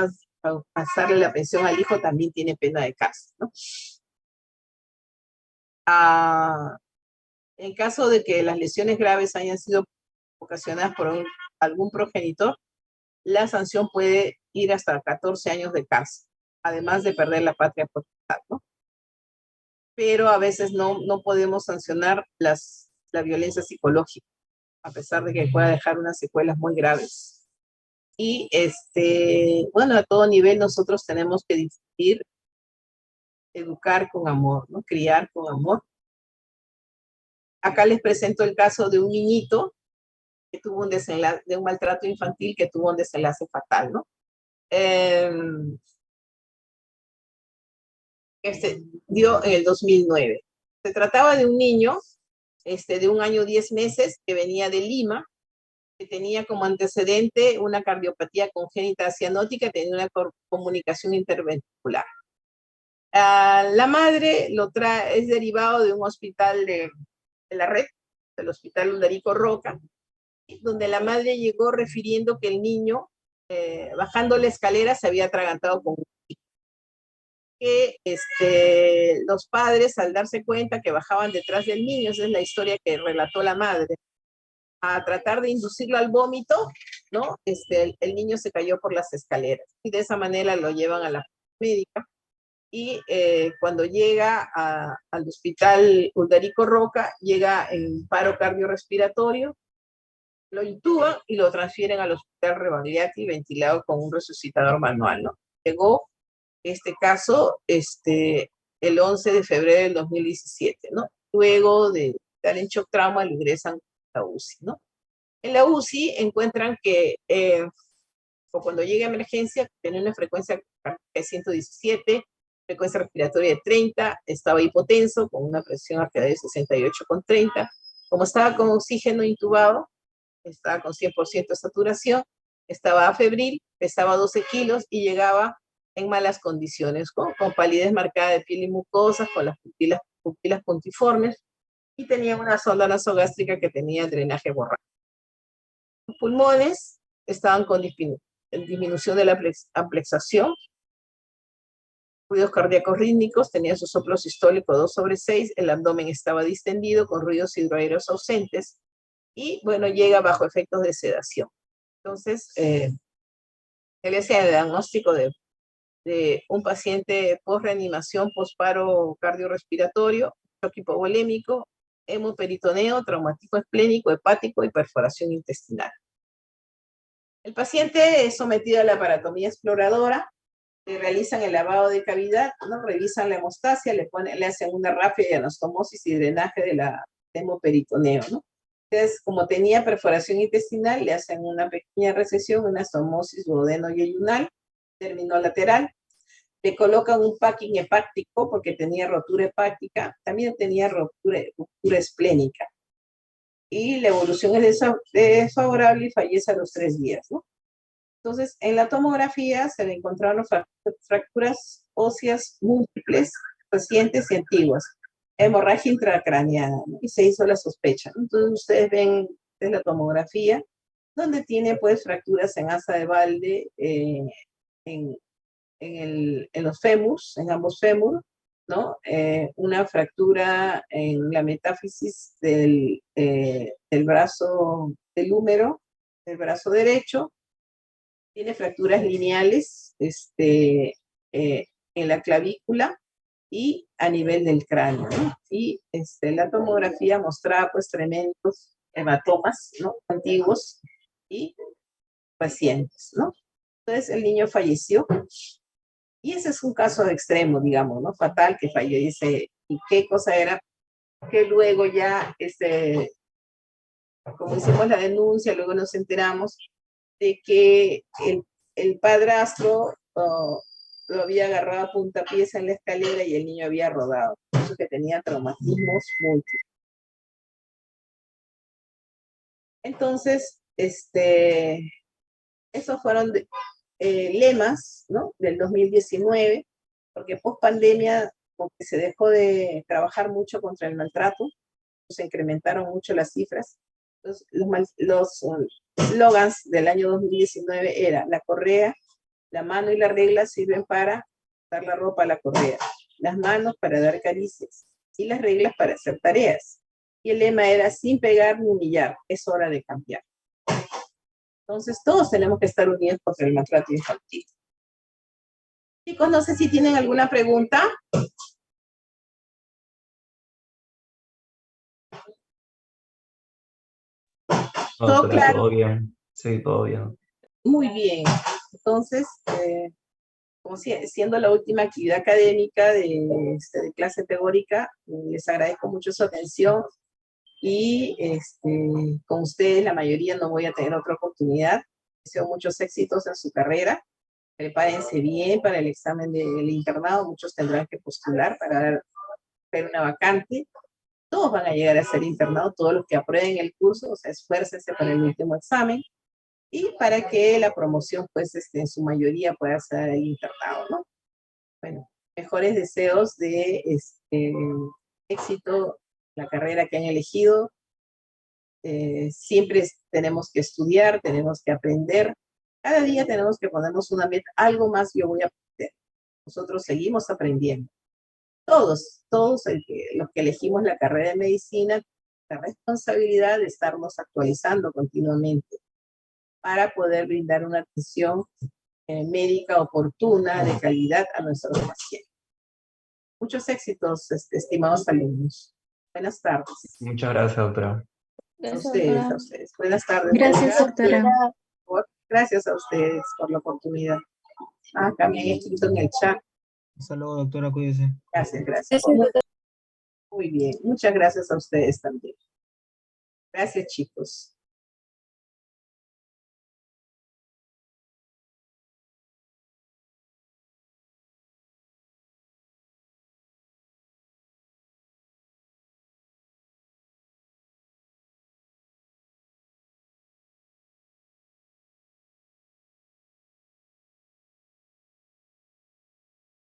pasarle la pensión al hijo también tiene pena de cárcel, ¿no? En caso de que las lesiones graves hayan sido ocasionadas por algún progenitor, la sanción puede ir hasta 14 años de cárcel, además de perder la patria potestad, ¿no? Pero a veces no podemos sancionar la violencia psicológica, a pesar de que pueda dejar unas secuelas muy graves. Y bueno, a todo nivel nosotros tenemos que difundir, educar con amor, ¿no? Criar con amor. Acá les presento el caso de un niñito que tuvo un desenlace, de un maltrato infantil que tuvo un desenlace fatal, ¿no? Dio en el 2009. Se trataba de un niño de 1 año 10 meses que venía de Lima, que tenía como antecedente una cardiopatía congénita cianótica, tenía una comunicación interventricular. La madre es derivado de un hospital de la red, del Hospital Undarico Roca, donde la madre llegó refiriendo que el niño, bajando la escalera, se había atragantado con un chico. Que los padres, al darse cuenta que bajaban detrás del niño, esa es la historia que relató la madre, a tratar de inducirlo al vómito, ¿no? El niño se cayó por las escaleras y de esa manera lo llevan a la médica y cuando llega al hospital Uldarico Roca, llega en paro cardiorrespiratorio, lo intuban y lo transfieren al hospital Rebagliati ventilado con un resucitador manual, ¿no? Llegó este caso el 11 de febrero del 2017, ¿no? Luego de estar en shock trauma, lo ingresan a la UCI, ¿no? En la UCI encuentran que cuando llega a emergencia tiene una frecuencia de 117, frecuencia respiratoria de 30, estaba hipotenso con una presión arterial de 68,30. Como estaba con oxígeno intubado, estaba con 100% de saturación, estaba febril, pesaba 12 kilos y llegaba en malas condiciones, con palidez marcada de piel y mucosas, con las pupilas puntiformes, y tenía una sonda nasogástrica que tenía drenaje borrado. Los pulmones estaban con disminución de la amplexación, ruidos cardíacos rítmicos, tenían su soplo sistólico 2/6, el abdomen estaba distendido con ruidos hidroaéreos ausentes y, bueno, llega bajo efectos de sedación. Entonces, él hacía el diagnóstico de un paciente post-reanimación, post-paro cardiorrespiratorio, shock hipovolémico, hemoperitoneo, traumatismo esplénico, hepático y perforación intestinal. El paciente es sometido a la aparatomía exploradora, le realizan el lavado de cavidad, ¿no? Revisan la hemostasia, le hacen una rápida de anastomosis y drenaje de la hemoperitoneo, ¿no? Entonces, como tenía perforación intestinal, le hacen una pequeña recesión, una anastomosis duodeno-yeyunal, término lateral, le colocan un packing hepático porque tenía rotura hepática, también tenía ruptura esplénica. Y la evolución es desfavorable y fallece a los 3 días, ¿no? Entonces, en la tomografía se le encontraron fracturas óseas múltiples, recientes y antiguas, hemorragia intracraneana, ¿no? Y se hizo la sospecha, ¿no? Entonces, ustedes ven en la tomografía, donde tiene, pues, fracturas en asa de Valde, en los fémurs, en ambos fémur, ¿no? Una fractura en la metáfisis del brazo del húmero, del brazo derecho. Tiene fracturas lineales en la clavícula y a nivel del cráneo, ¿no? Y la tomografía mostraba, pues, tremendos hematomas, ¿no? Antiguos y recientes, ¿no? Entonces, el niño falleció. Y ese es un caso extremo, digamos, ¿no? Fatal, que fallece. ¿Y qué cosa era? Que luego ya, como hicimos la denuncia, luego nos enteramos de que el padrastro lo había agarrado a puntapiés en la escalera y el niño había rodado. Por eso que tenía traumatismos múltiples. Entonces, esos fueron lemas, ¿no? Del 2019, porque post pandemia, porque se dejó de trabajar mucho contra el maltrato, se incrementaron mucho las cifras. Entonces, los slogans del año 2019 era: la correa, la mano y la regla sirven para dar la ropa a la correa, las manos para dar caricias y las reglas para hacer tareas. Y el lema era: sin pegar ni humillar, es hora de cambiar. Entonces, todos tenemos que estar unidos contra el maltrato infantil. Chicos, no sé si tienen alguna pregunta. ¿Todo claro? Todo bien. Sí, todo bien. Muy bien. Entonces, como siendo la última actividad académica de clase teórica, les agradezco mucho su atención y con ustedes, la mayoría, no voy a tener otra oportunidad. Deseo muchos éxitos en su carrera. Prepárense bien para el examen del internado. Muchos tendrán que postular para ver una vacante. Todos van a llegar a ser internados, todos los que aprueben el curso, o sea, esfuércense para el último examen y para que la promoción, pues, en su mayoría pueda ser el internado, ¿no? Bueno, mejores deseos de éxito en la carrera que han elegido. Siempre tenemos que estudiar, tenemos que aprender. Cada día tenemos que ponernos una meta, algo más yo voy a aprender. Nosotros seguimos aprendiendo. Todos los que elegimos la carrera de medicina, la responsabilidad de estarnos actualizando continuamente para poder brindar una atención médica oportuna, de calidad a nuestros pacientes. Muchos éxitos, estimados alumnos. Buenas tardes. Muchas gracias, doctora. A ustedes. Buenas tardes. Gracias, doctora. Gracias a ustedes por la oportunidad. Acá me he escrito en el chat. Hasta luego, doctora, cuídese. Gracias. Muy bien, muchas gracias a ustedes también. Gracias, chicos.